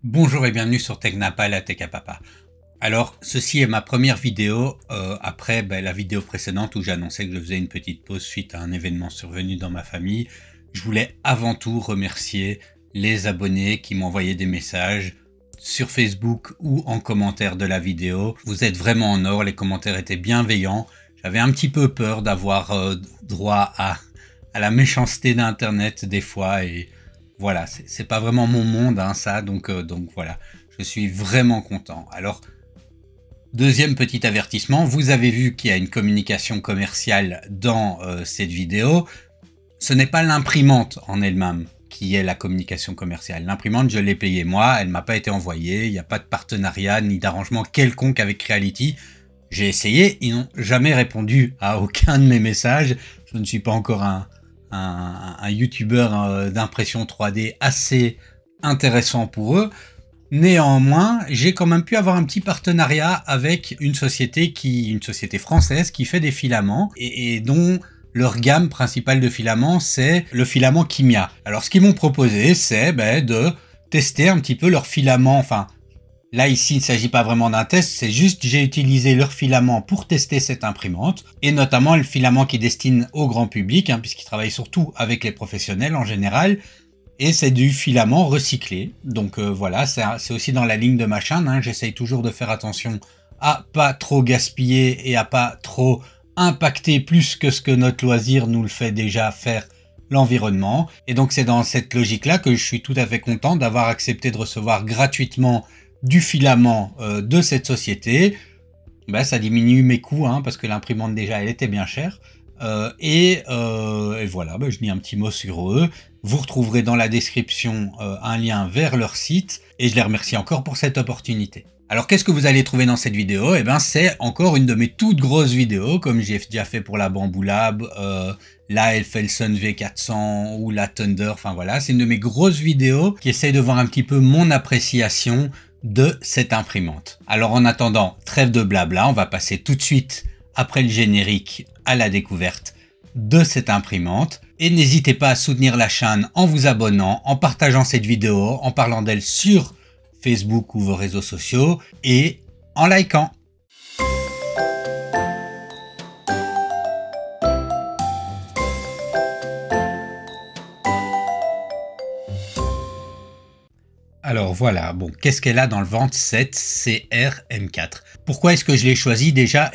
Bonjour et bienvenue sur TechNapa, la Tech à Papa. Alors, ceci est ma première vidéo après la vidéo précédente où j'annonçais que je faisais une petite pause suite à un événement survenu dans ma famille. Je voulais avant tout remercier les abonnés qui m'ont envoyé des messages sur Facebook ou en commentaire de la vidéo. Vous êtes vraiment en or, les commentaires étaient bienveillants. J'avais un petit peu peur d'avoir droit à la méchanceté d'Internet des fois et voilà, c'est pas vraiment mon monde hein, ça, donc voilà, je suis vraiment content. Alors, deuxième petit avertissement, vous avez vu qu'il y a une communication commerciale dans cette vidéo. Ce n'est pas l'imprimante en elle-même qui est la communication commerciale. L'imprimante, je l'ai payée moi, elle m'a pas été envoyée, il n'y a pas de partenariat ni d'arrangement quelconque avec Creality. J'ai essayé, ils n'ont jamais répondu à aucun de mes messages. Je ne suis pas encore un youtubeur d'impression 3D assez intéressant pour eux. Néanmoins, j'ai quand même pu avoir un petit partenariat avec une société française qui fait des filaments et dont leur gamme principale de filaments, c'est le filament Kimia. Alors, ce qu'ils m'ont proposé, c'est de tester un petit peu leur filament. Enfin, là, ici, il ne s'agit pas vraiment d'un test, c'est juste j'ai utilisé leur filament pour tester cette imprimante, et notamment le filament qui destine au grand public, hein, puisqu'ils travaillent surtout avec les professionnels en général, et c'est du filament recyclé. Donc voilà, c'est aussi dans la ligne de ma chaîne, hein, j'essaye toujours de faire attention à pas trop gaspiller et à pas trop impacter plus que ce que notre loisir nous le fait déjà faire l'environnement. Et donc c'est dans cette logique-là que je suis tout à fait content d'avoir accepté de recevoir gratuitement du filament de cette société. Ça diminue mes coûts hein, parce que l'imprimante déjà elle était bien chère. Et voilà, je dis un petit mot sur eux. Vous retrouverez dans la description un lien vers leur site et je les remercie encore pour cette opportunité. Alors qu'est-ce que vous allez trouver dans cette vidéo? C'est encore une de mes toutes grosses vidéos comme j'ai déjà fait pour la Bamboo Lab, la Elfelson V400 ou la Thunder, enfin voilà, c'est une de mes grosses vidéos qui essaye de voir un petit peu mon appréciation de cette imprimante. Alors en attendant, trêve de blabla, on va passer tout de suite après le générique à la découverte de cette imprimante. Et n'hésitez pas à soutenir la chaîne en vous abonnant, en partageant cette vidéo, en parlant d'elle sur Facebook ou vos réseaux sociaux et en likant. Alors voilà, bon, qu'est-ce qu'elle a dans le ventre cette CR-M4? Pourquoi est-ce que je l'ai choisie déjà?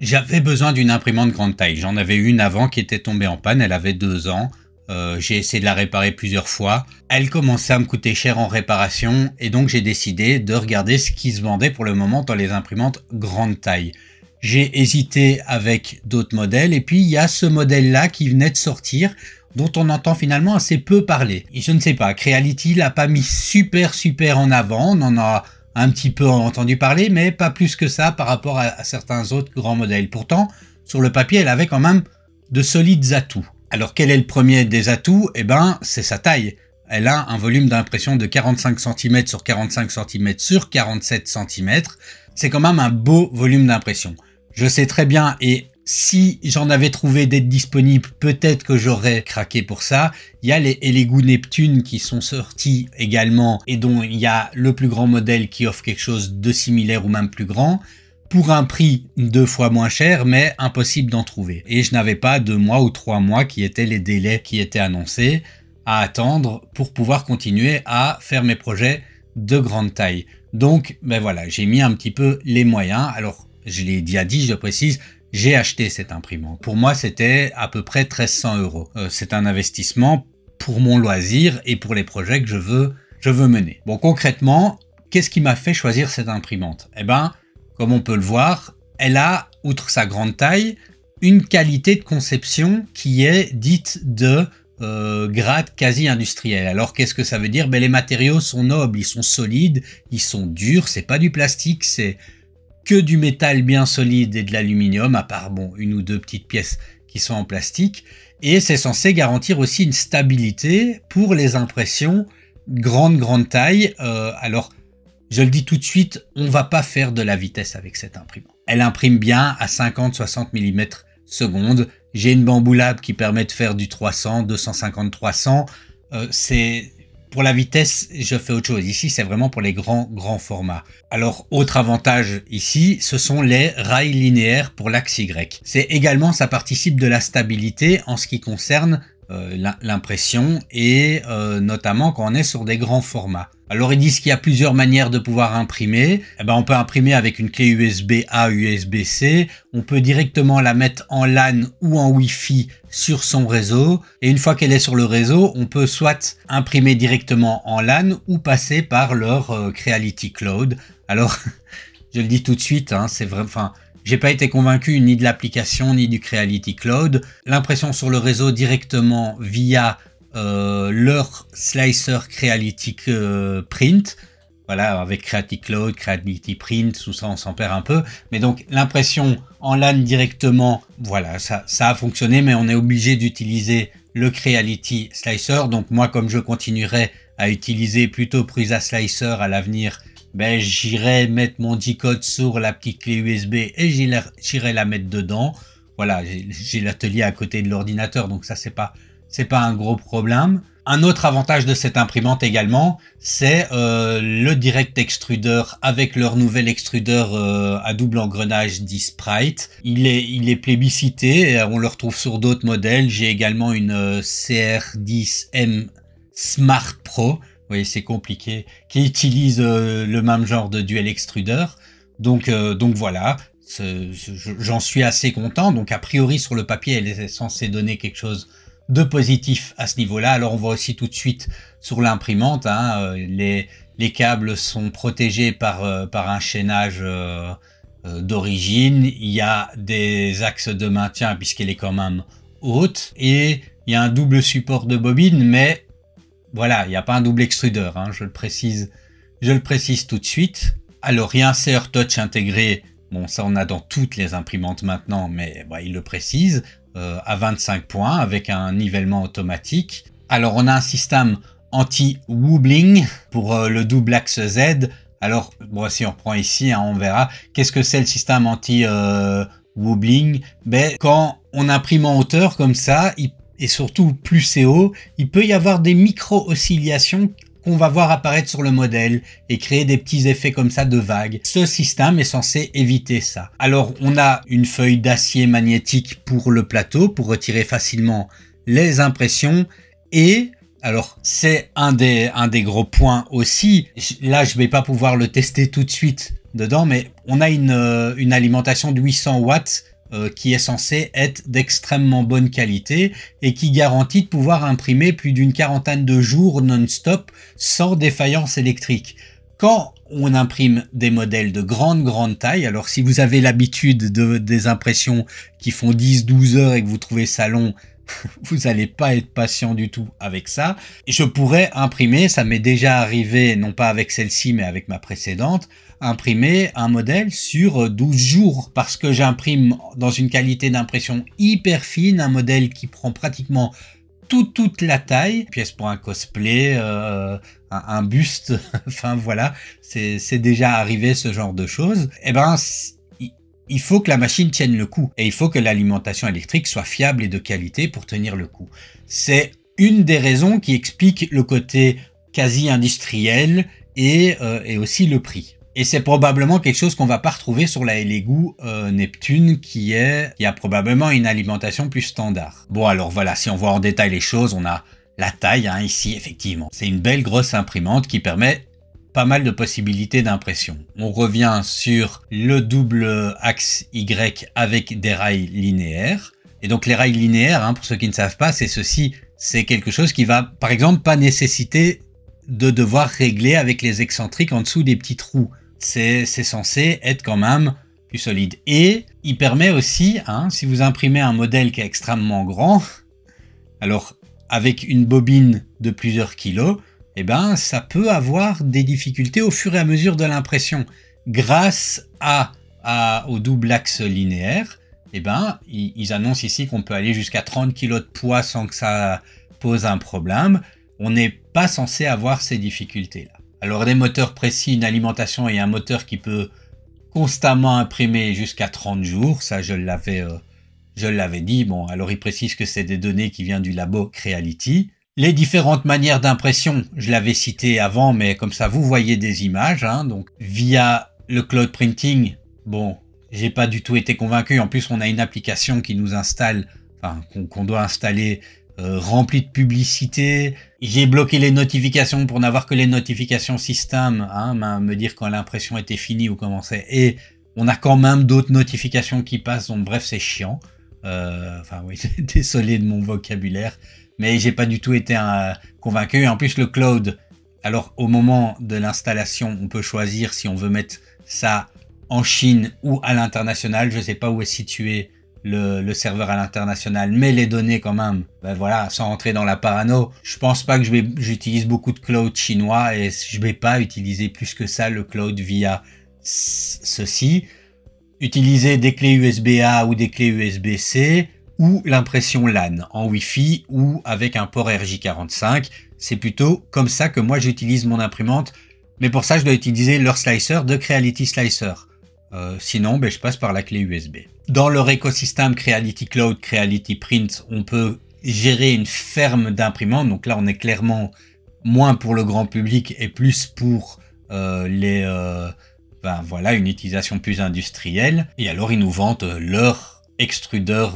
J'avais besoin d'une imprimante grande taille. J'en avais une avant qui était tombée en panne, elle avait 2 ans. J'ai essayé de la réparer plusieurs fois. Elle commençait à me coûter cher en réparation et donc j'ai décidé de regarder ce qui se vendait pour le moment dans les imprimantes grande taille. J'ai hésité avec d'autres modèles et puis il y a ce modèle-là qui venait de sortir dont on entend finalement assez peu parler. Et je ne sais pas, Creality l'a pas mis super en avant, on en a un petit peu entendu parler, mais pas plus que ça par rapport à certains autres grands modèles. Pourtant, sur le papier, elle avait quand même de solides atouts. Alors quel est le premier des atouts? C'est sa taille. Elle a un volume d'impression de 45 cm sur 45 cm sur 47 cm. C'est quand même un beau volume d'impression. Je sais très bien et si j'en avais trouvé d'être disponible, peut-être que j'aurais craqué pour ça. Il y a les Elegoo Neptune qui sont sortis également et dont il y a le plus grand modèle qui offre quelque chose de similaire ou même plus grand pour un prix 2 fois moins cher, mais impossible d'en trouver. Et je n'avais pas 2 mois ou 3 mois qui étaient les délais qui étaient annoncés à attendre pour pouvoir continuer à faire mes projets de grande taille. Donc, voilà, j'ai mis un petit peu les moyens. Alors, je l'ai déjà dit, je précise, j'ai acheté cette imprimante. Pour moi, c'était à peu près 1300 €. C'est un investissement pour mon loisir et pour les projets que je veux mener. Bon, concrètement, qu'est-ce qui m'a fait choisir cette imprimante? Comme on peut le voir, elle a, outre sa grande taille, une qualité de conception qui est dite de grade quasi industriel. Alors qu'est-ce que ça veut dire? Les matériaux sont nobles, ils sont solides, ils sont durs, c'est pas du plastique, c'est que du métal bien solide et de l'aluminium, à part une ou deux petites pièces qui sont en plastique. Et c'est censé garantir aussi une stabilité pour les impressions grande taille. Alors, je le dis tout de suite, on va pas faire de la vitesse avec cette imprimante. Elle imprime bien à 50-60 mm secondes. J'ai une Bamboo Lab qui permet de faire du 300, 250-300. C'est pour la vitesse, je fais autre chose. Ici, c'est vraiment pour les grands formats. Alors, autre avantage ici, ce sont les rails linéaires pour l'axe Y. C'est également, ça participe de la stabilité en ce qui concerne l'impression et notamment quand on est sur des grands formats. Alors ils disent qu'il y a plusieurs manières de pouvoir imprimer. Eh ben, on peut imprimer avec une clé USB-A, USB-C. On peut directement la mettre en LAN ou en Wi-Fi sur son réseau. Et une fois qu'elle est sur le réseau, on peut soit imprimer directement en LAN ou passer par leur Creality Cloud. Alors, je le dis tout de suite, hein, c'est vrai. Enfin, j'ai pas été convaincu ni de l'application ni du Creality Cloud. L'impression sur le réseau directement via leur slicer Creality Print. Voilà, avec Creality Cloud, Creality Print, tout ça on s'en perd un peu. Mais donc l'impression en LAN directement, voilà, ça a fonctionné, mais on est obligé d'utiliser le Creality Slicer. Donc moi, comme je continuerai à utiliser plutôt Prusa Slicer à l'avenir, ben, j'irai mettre mon G-code sur la petite clé USB et j'irai la mettre dedans. Voilà, j'ai l'atelier à côté de l'ordinateur, donc ça c'est pas un gros problème. Un autre avantage de cette imprimante également, c'est le Direct Extruder avec leur nouvel extrudeur à double engrenage d'eSprite. Il est plébiscité, on le retrouve sur d'autres modèles. J'ai également une CR10M Smart Pro. Oui, c'est compliqué, qui utilise le même genre de dual extruder. Donc voilà, j'en suis assez content. Donc a priori sur le papier, elle est censée donner quelque chose de positif à ce niveau-là. Alors on voit aussi tout de suite sur l'imprimante, hein, les câbles sont protégés par un chaînage d'origine. Il y a des axes de maintien puisqu'elle est quand même haute et il y a un double support de bobine, mais voilà, il n'y a pas un double extrudeur, hein, je le précise tout de suite. Alors, il y a un CR Touch intégré, bon ça on a dans toutes les imprimantes maintenant, mais bah, il le précise, à 25 points avec un nivellement automatique. Alors, on a un système anti-wobbling pour le double axe Z. Alors, bon, si on reprend ici, hein, on verra. Qu'est-ce que c'est le système anti-wobbling? Ben, quand on imprime en hauteur comme ça, et surtout plus c'est haut, il peut y avoir des micro-oscillations qu'on va voir apparaître sur le modèle et créer des petits effets comme ça de vagues. Ce système est censé éviter ça. Alors on a une feuille d'acier magnétique pour le plateau pour retirer facilement les impressions et alors c'est un des gros points aussi. Là je vais pas pouvoir le tester tout de suite dedans, mais on a une alimentation de 800 watts qui est censé être d'extrêmement bonne qualité et qui garantit de pouvoir imprimer plus d'une quarantaine de jours non-stop sans défaillance électrique. Quand on imprime des modèles de grande taille, alors si vous avez l'habitude des impressions qui font 10-12 heures et que vous trouvez ça long, vous n'allez pas être patient du tout avec ça. Je pourrais imprimer, ça m'est déjà arrivé, non pas avec celle-ci mais avec ma précédente, imprimer un modèle sur 12 jours parce que j'imprime dans une qualité d'impression hyper fine, un modèle qui prend pratiquement toute la taille, pièce pour un cosplay, un buste, enfin voilà, c'est déjà arrivé ce genre de choses. Eh ben, il faut que la machine tienne le coup et il faut que l'alimentation électrique soit fiable et de qualité pour tenir le coup. C'est une des raisons qui explique le côté quasi industriel et aussi le prix. Et c'est probablement quelque chose qu'on va pas retrouver sur la Elegoo Neptune qui a probablement une alimentation plus standard. Bon alors voilà, si on voit en détail les choses, on a la taille hein, ici effectivement. C'est une belle grosse imprimante qui permet pas mal de possibilités d'impression. On revient sur le double axe Y avec des rails linéaires. Et donc les rails linéaires, hein, pour ceux qui ne savent pas, c'est ceci. C'est quelque chose qui va par exemple pas nécessiter de devoir régler avec les excentriques en dessous des petits trous. C'est censé être quand même plus solide. Et il permet aussi, hein, si vous imprimez un modèle qui est extrêmement grand, alors avec une bobine de plusieurs kilos, eh ben, ça peut avoir des difficultés au fur et à mesure de l'impression. Grâce au double axe linéaire, eh ben, ils annoncent ici qu'on peut aller jusqu'à 30 kg de poids sans que ça pose un problème. On n'est pas censé avoir ces difficultés-là. Alors des moteurs précis, une alimentation et un moteur qui peut constamment imprimer jusqu'à 30 jours, ça je l'avais dit. Bon, alors ils précisent que c'est des données qui viennent du labo Creality. Les différentes manières d'impression, je l'avais cité avant, mais comme ça vous voyez des images, hein, donc via le cloud printing, bon, j'ai pas du tout été convaincu. En plus, on a une application qui nous installe, enfin qu'on doit installer, remplie de publicité. J'ai bloqué les notifications pour n'avoir que les notifications système, hein, me dire quand l'impression était finie ou commençait. Et on a quand même d'autres notifications qui passent, donc bref, c'est chiant. Enfin oui, désolé de mon vocabulaire. Mais j'ai pas du tout été convaincu. Et en plus, le cloud, alors au moment de l'installation, on peut choisir si on veut mettre ça en Chine ou à l'international. Je sais pas où est situé le serveur à l'international, mais les données quand même, ben voilà, sans rentrer dans la parano, je pense pas que j'utilise beaucoup de cloud chinois et je vais pas utiliser plus que ça le cloud via ceci. Utiliser des clés USB-A ou des clés USB-C, ou l'impression LAN en Wi-Fi ou avec un port RJ45. C'est plutôt comme ça que moi j'utilise mon imprimante, mais pour ça je dois utiliser leur slicer de Creality Slicer. Sinon, ben, je passe par la clé USB. Dans leur écosystème Creality Cloud, Creality Print, on peut gérer une ferme d'imprimantes. Donc là, on est clairement moins pour le grand public et plus pour voilà, une utilisation plus industrielle. Et alors, ils nous vendent leur extrudeur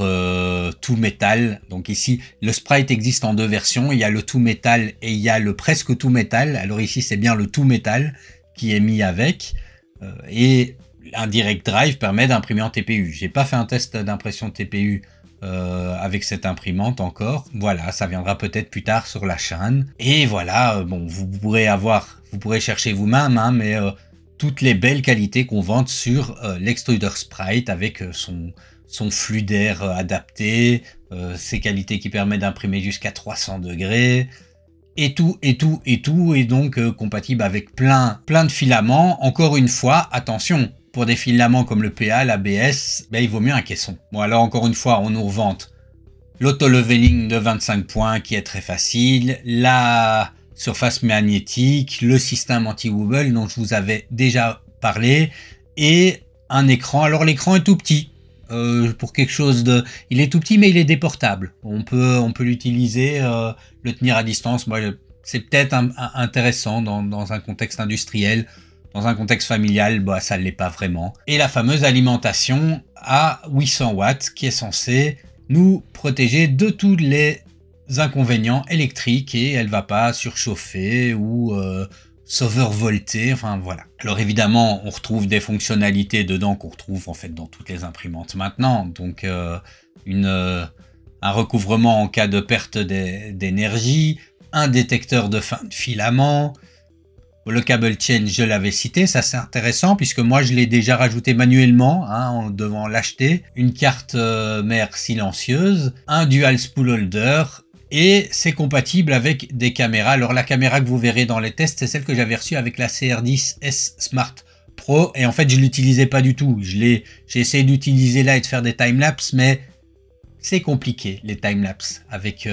tout métal. Donc ici, le Sprite existe en deux versions. Il y a le tout métal et il y a le presque tout métal. Alors ici, c'est bien le tout métal qui est mis avec. Et un direct drive permet d'imprimer en TPU. J'ai pas fait un test d'impression TPU avec cette imprimante encore. Voilà, ça viendra peut-être plus tard sur la chaîne. Et voilà, bon, vous pourrez chercher vous-même, hein, mais toutes les belles qualités qu'on vante sur l'extruder Sprite avec son flux d'air adapté, ses qualités qui permettent d'imprimer jusqu'à 300 degrés, et tout, et donc compatible avec plein de filaments. Encore une fois, attention, pour des filaments comme le PA, l'ABS, ben, il vaut mieux un caisson. Bon, alors encore une fois, on nous revante l'auto-leveling de 25 points qui est très facile, la surface magnétique, le système anti-wobble dont je vous avais déjà parlé, et un écran. Alors l'écran est tout petit. Pour quelque chose de... Il est tout petit, mais il est déportable. On peut l'utiliser, le tenir à distance. Moi, c'est peut-être intéressant dans un contexte industriel. Dans un contexte familial, bah, ça ne l'est pas vraiment. Et la fameuse alimentation à 800 watts qui est censée nous protéger de tous les inconvénients électriques et elle va pas surchauffer ou s'overvolter, enfin voilà. Alors évidemment, on retrouve des fonctionnalités dedans qu'on retrouve en fait dans toutes les imprimantes maintenant. Donc un recouvrement en cas de perte d'énergie, un détecteur de fin de filament. Le cable change, je l'avais cité, ça c'est intéressant puisque moi je l'ai déjà rajouté manuellement hein, en devant l'acheter. Une carte mère silencieuse, un dual spool holder et c'est compatible avec des caméras. Alors la caméra que vous verrez dans les tests, c'est celle que j'avais reçue avec la CR10S Smart Pro et en fait je l'utilisais pas du tout. J'ai essayé d'utiliser là et de faire des timelapses mais c'est compliqué les timelapses avec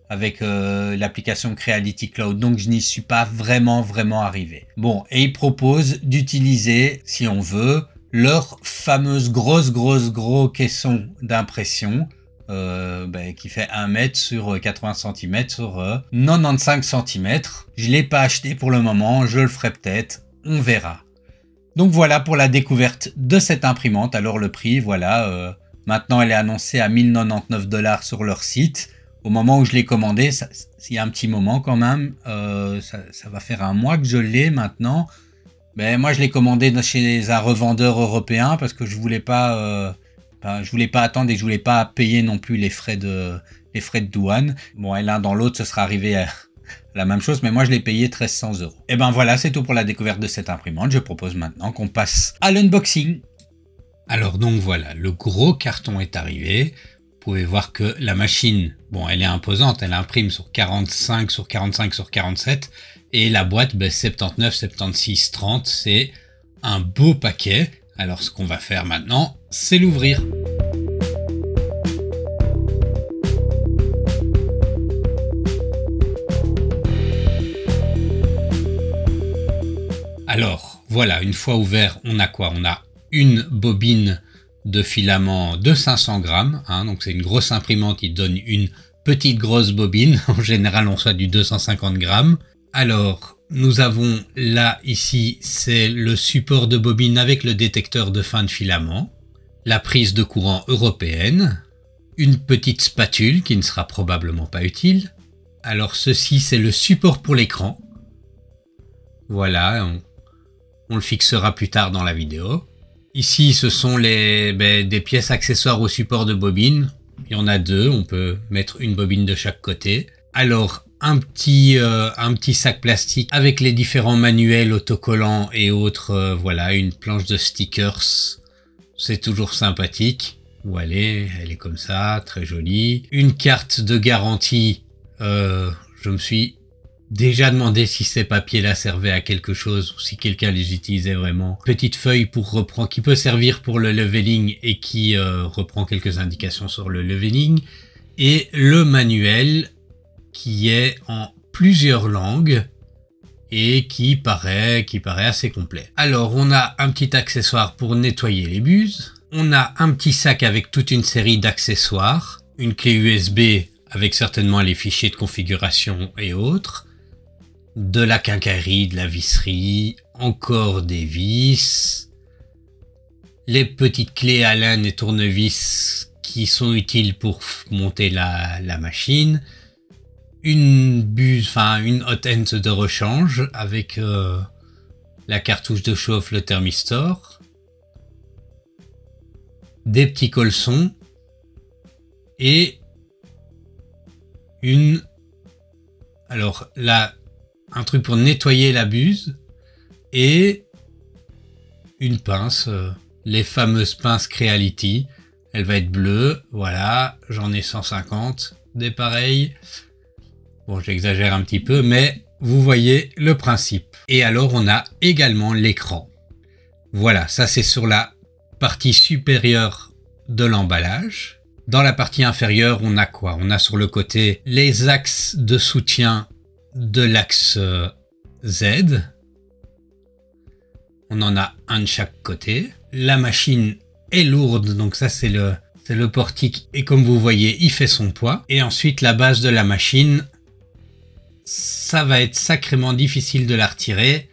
l'application Creality Cloud, donc je n'y suis pas vraiment arrivé. Bon, et ils proposent d'utiliser, si on veut, leur fameuse gros caisson d'impression qui fait 1 mètre sur 80 cm sur 95 cm. Je l'ai pas acheté pour le moment, je le ferai peut-être, on verra. Donc voilà pour la découverte de cette imprimante. Alors le prix, voilà, maintenant elle est annoncée à 1099 $ sur leur site. Au moment où je l'ai commandé, il y a un petit moment quand même, ça va faire 1 mois que je l'ai maintenant. Mais moi je l'ai commandé chez un revendeur européen parce que je voulais pas attendre et je voulais pas payer non plus les frais de douane. Bon, et l'un dans l'autre, ce sera arrivé à la même chose, mais moi je l'ai payé 1 300 €. Et ben voilà, c'est tout pour la découverte de cette imprimante. Je propose maintenant qu'on passe à l'unboxing. Alors donc voilà, le gros carton est arrivé. Vous pouvez voir que la machine, bon, elle est imposante, elle imprime sur 45 sur 45 sur 47 et la boîte, 79, 76, 30, c'est un beau paquet. Alors ce qu'on va faire maintenant, c'est l'ouvrir. Alors voilà, une fois ouvert, on a quoi? On a une bobine de filament de 500 grammes, hein, donc c'est une grosse imprimante, il donne une petite grosse bobine. En général, on soit du 250 grammes. Alors, nous avons là, ici, c'est le support de bobine avec le détecteur de fin de filament, la prise de courant européenne, une petite spatule qui ne sera probablement pas utile. Alors, ceci, c'est le support pour l'écran. Voilà, on le fixera plus tard dans la vidéo. Ici, ce sont des pièces accessoires au support de bobine. Il y en a deux, on peut mettre une bobine de chaque côté. Alors, un petit sac plastique avec les différents manuels, autocollants et autres. Voilà, une planche de stickers. C'est toujours sympathique. Voilà, elle est comme ça, très jolie. Une carte de garantie. Je me suis déjà demandé si ces papiers-là servaient à quelque chose ou si quelqu'un les utilisait vraiment. Petite feuille pour reprendre, qui peut servir pour le leveling et qui reprend quelques indications sur le leveling. Et le manuel qui est en plusieurs langues et qui paraît assez complet. Alors, on a un petit accessoire pour nettoyer les buses. On a un petit sac avec toute une série d'accessoires. Une clé USB avec certainement les fichiers de configuration et autres. De la quincaillerie, de la visserie, encore des vis, les petites clés Allen et tournevis qui sont utiles pour monter la machine, une hot end de rechange avec la cartouche de chauffe, le thermistor, des petits colsons et alors là, un truc pour nettoyer la buse et une pince, les fameuses pinces Creality. Elle va être bleue, voilà, j'en ai 150 des pareils. Bon, j'exagère un petit peu, mais vous voyez le principe. Et alors, on a également l'écran. Voilà, ça c'est sur la partie supérieure de l'emballage. Dans la partie inférieure, on a quoi? On a sur le côté les axes de soutien de l'axe Z. On en a un de chaque côté. La machine est lourde, donc ça c'est le portique. Et comme vous voyez, il fait son poids. Et ensuite, la base de la machine, ça va être sacrément difficile de la retirer.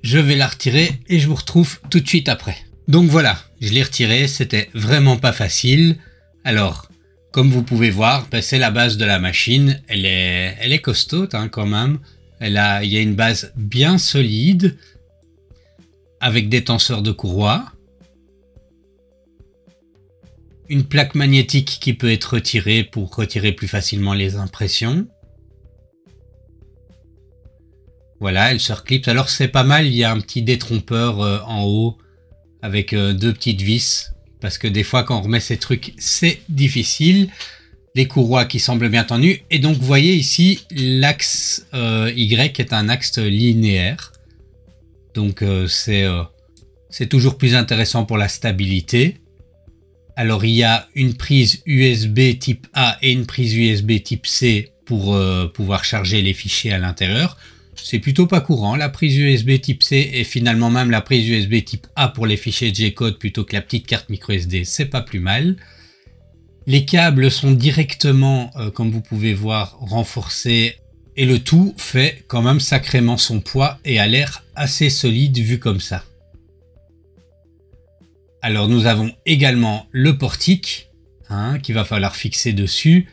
Je vais la retirer et je vous retrouve tout de suite après. Donc voilà, je l'ai retirée, c'était vraiment pas facile. Alors, comme vous pouvez voir, c'est la base de la machine. Elle est costaud quand même. Il y a une base bien solide avec des tenseurs de courroie. Une plaque magnétique qui peut être retirée pour retirer plus facilement les impressions. Voilà, elle se reclipse. Alors c'est pas mal, il y a un petit détrompeur en haut avec deux petites vis. Parce que des fois, quand on remet ces trucs, c'est difficile. Les courroies qui semblent bien tendues. Et donc, vous voyez ici, l'axe Y est un axe linéaire. Donc, c'est toujours plus intéressant pour la stabilité. Alors, il y a une prise USB type A et une prise USB type C pour pouvoir charger les fichiers à l'intérieur. C'est plutôt pas courant, la prise USB type C et finalement même la prise USB type A pour les fichiers G-code plutôt que la petite carte micro SD, c'est pas plus mal. Les câbles sont directement, comme vous pouvez voir, renforcés et le tout fait quand même sacrément son poids et a l'air assez solide vu comme ça. Alors nous avons également le portique qu'il va falloir fixer dessus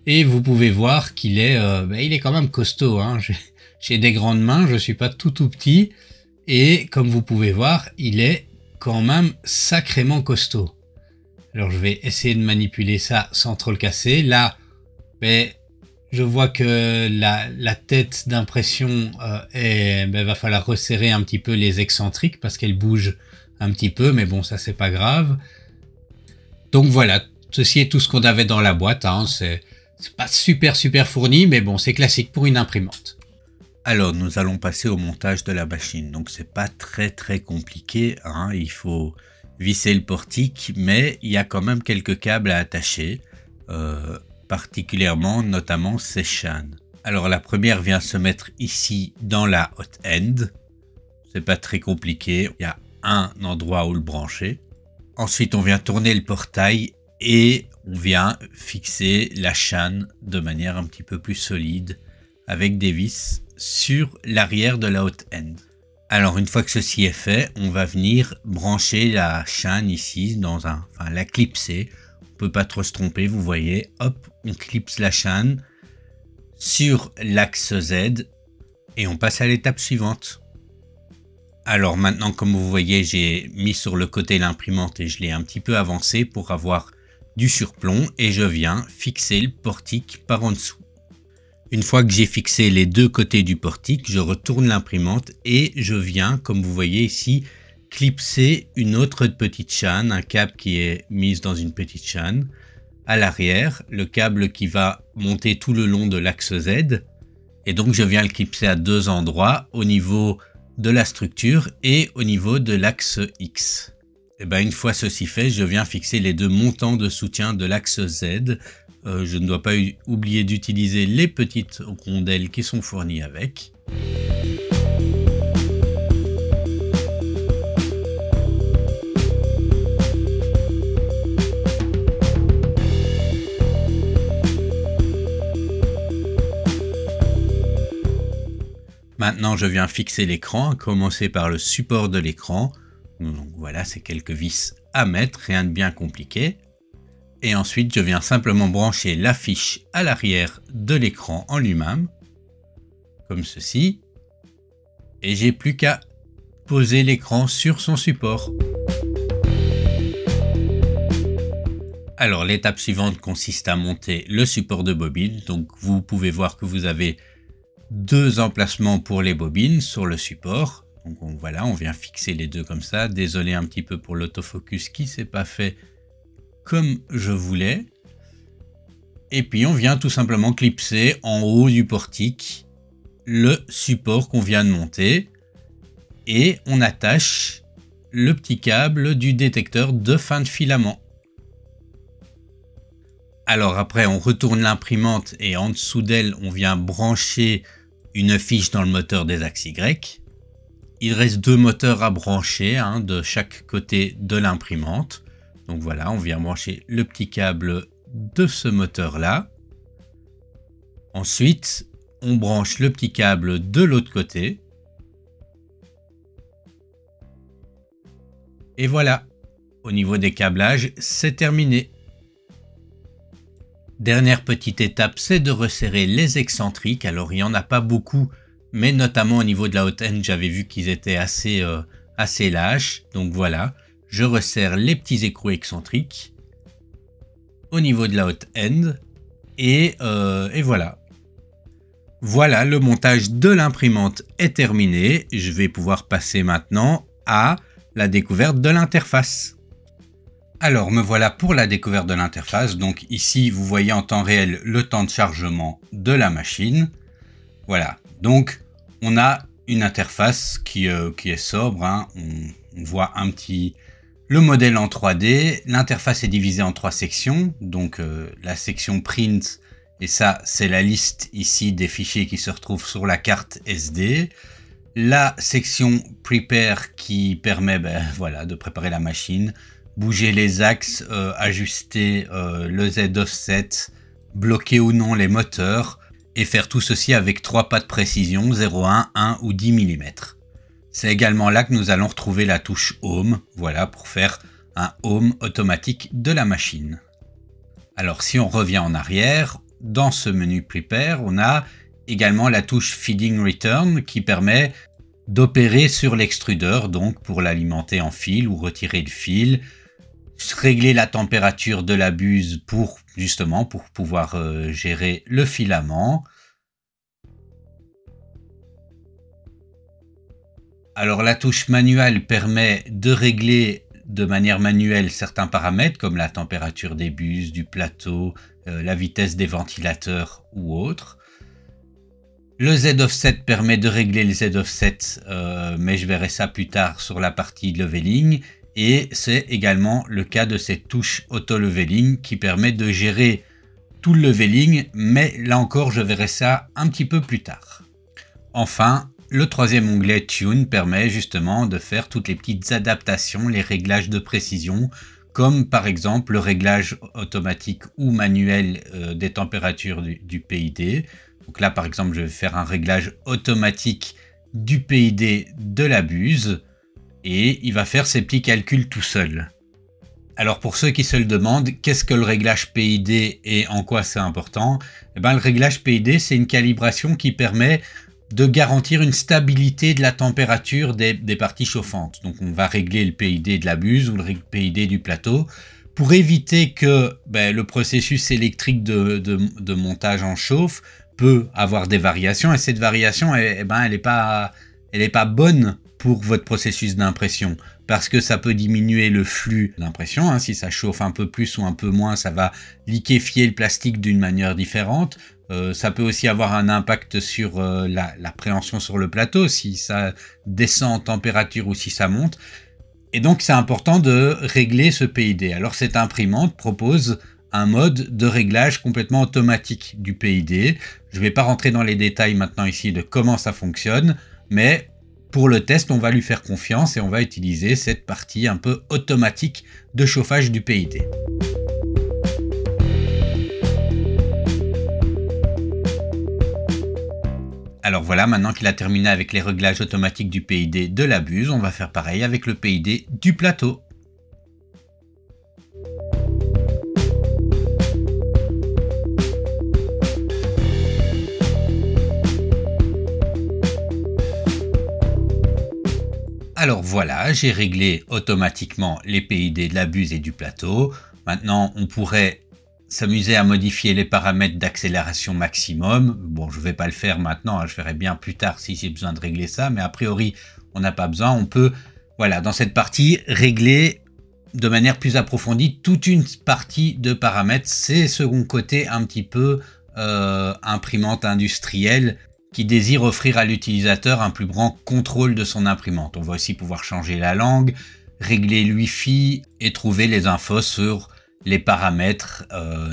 et vous pouvez voir qu'il est, il est quand même costaud. J'ai des grandes mains, je suis pas tout petit et comme vous pouvez voir, il est quand même sacrément costaud. Alors je vais essayer de manipuler ça sans trop le casser. Là, je vois que la tête d'impression va falloir resserrer un petit peu les excentriques parce qu'elle bouge un petit peu, mais bon, ça c'est pas grave. Donc voilà, ceci est tout ce qu'on avait dans la boîte. C'est pas super fourni, mais bon, c'est classique pour une imprimante. Alors, nous allons passer au montage de la machine. Donc, c'est pas très compliqué. Il faut visser le portique, mais il y a quand même quelques câbles à attacher, particulièrement, notamment ces chaînes. Alors, la première vient se mettre ici dans la hot end. C'est pas très compliqué. Il y a un endroit où le brancher. Ensuite, on vient tourner le portail et on vient fixer la chaîne de manière un petit peu plus solide avec des vis sur l'arrière de la haute end. Alors une fois que ceci est fait, on va venir brancher la chaîne ici la clipser. On peut pas trop se tromper, vous voyez, hop, on clipse la chaîne sur l'axe Z et on passe à l'étape suivante. Alors maintenant, comme vous voyez, j'ai mis sur le côté l'imprimante et je l'ai un petit peu avancé pour avoir du surplomb et je viens fixer le portique par en dessous. Une fois que j'ai fixé les deux côtés du portique, je retourne l'imprimante et je viens, comme vous voyez ici, clipser une autre petite chaîne, un câble qui est mis dans une petite chaîne. À l'arrière, le câble qui va monter tout le long de l'axe Z. Et donc je viens le clipser à deux endroits, au niveau de la structure et au niveau de l'axe X. Et bien une fois ceci fait, je viens fixer les deux montants de soutien de l'axe Z. Je ne dois pas oublier d'utiliser les petites rondelles qui sont fournies avec. Maintenant, je viens fixer l'écran, à commencer par le support de l'écran. Donc voilà, c'est quelques vis à mettre, rien de bien compliqué. Et ensuite, je viens simplement brancher l'affiche à l'arrière de l'écran en lui-même, comme ceci. Et j'ai plus qu'à poser l'écran sur son support. Alors, l'étape suivante consiste à monter le support de bobine. Donc, vous pouvez voir que vous avez deux emplacements pour les bobines sur le support. Donc, voilà, on vient fixer les deux comme ça. Désolé un petit peu pour l'autofocus qui s'est pas fait comme je voulais. Et puis on vient tout simplement clipser en haut du portique le support qu'on vient de monter et on attache le petit câble du détecteur de fin de filament. Alors après on retourne l'imprimante et en dessous d'elle on vient brancher une fiche dans le moteur des axes Y. Il reste deux moteurs à brancher de chaque côté de l'imprimante. Donc voilà, on vient brancher le petit câble de ce moteur-là. Ensuite, on branche le petit câble de l'autre côté. Et voilà, au niveau des câblages, c'est terminé. Dernière petite étape, c'est de resserrer les excentriques. Alors, il n'y en a pas beaucoup, mais notamment au niveau de la haute end, j'avais vu qu'ils étaient assez lâches. Donc voilà. Je resserre les petits écrous excentriques au niveau de la haute end et voilà. Voilà, le montage de l'imprimante est terminé. Je vais pouvoir passer maintenant à la découverte de l'interface. Alors, me voilà pour la découverte de l'interface. Donc ici, vous voyez en temps réel le temps de chargement de la machine. Voilà, donc on a une interface qui est sobre. On voit le modèle en 3D, l'interface est divisée en trois sections, donc la section print, et ça c'est la liste ici des fichiers qui se retrouvent sur la carte SD, la section prepare qui permet de préparer la machine, bouger les axes, ajuster le Z offset, bloquer ou non les moteurs, et faire tout ceci avec trois pas de précision, 0,1, 1 ou 10 mm. C'est également là que nous allons retrouver la touche Home, voilà, pour faire un Home automatique de la machine. Alors si on revient en arrière, dans ce menu Prepare, on a également la touche Feeding Return qui permet d'opérer sur l'extrudeur, donc pour l'alimenter en fil ou retirer le fil, régler la température de la buse pour pouvoir gérer le filament. Alors la touche manuelle permet de régler de manière manuelle certains paramètres comme la température des buses, du plateau, la vitesse des ventilateurs ou autres. Le Z-offset permet de régler le Z-offset, mais je verrai ça plus tard sur la partie leveling. Et c'est également le cas de cette touche auto-leveling qui permet de gérer tout le leveling, mais là encore je verrai ça un petit peu plus tard. Enfin, le troisième onglet Tune permet justement de faire toutes les petites adaptations, les réglages de précision comme par exemple le réglage automatique ou manuel des températures du PID. Donc là, par exemple, je vais faire un réglage automatique du PID de la buse et il va faire ses petits calculs tout seul. Alors pour ceux qui se le demandent, qu'est-ce que le réglage PID et en quoi c'est important? Eh bien, le réglage PID, c'est une calibration qui permet de garantir une stabilité de la température des parties chauffantes. Donc on va régler le PID de la buse ou le PID du plateau pour éviter que le processus électrique de montage en chauffe peut avoir des variations et cette variation, elle n'est pas bonne pour votre processus d'impression parce que ça peut diminuer le flux d'impression. Hein. Si ça chauffe un peu plus ou un peu moins, ça va liquéfier le plastique d'une manière différente. Ça peut aussi avoir un impact sur la préhension sur le plateau, si ça descend en température ou si ça monte. Et donc c'est important de régler ce PID. Alors cette imprimante propose un mode de réglage complètement automatique du PID. Je ne vais pas rentrer dans les détails maintenant ici de comment ça fonctionne, mais pour le test, on va lui faire confiance et on va utiliser cette partie un peu automatique de chauffage du PID. Alors voilà, maintenant qu'il a terminé avec les réglages automatiques du PID de la buse, on va faire pareil avec le PID du plateau. Alors voilà, j'ai réglé automatiquement les PID de la buse et du plateau. Maintenant, on pourrait s'amuser à modifier les paramètres d'accélération maximum. Bon, je ne vais pas le faire maintenant, hein, je ferai bien plus tard si j'ai besoin de régler ça, mais a priori, on n'a pas besoin. On peut, voilà, dans cette partie, régler de manière plus approfondie toute une partie de paramètres. C'est second côté un petit peu imprimante industrielle qui désire offrir à l'utilisateur un plus grand contrôle de son imprimante. On va aussi pouvoir changer la langue, régler le Wi-Fi et trouver les infos sur les paramètres,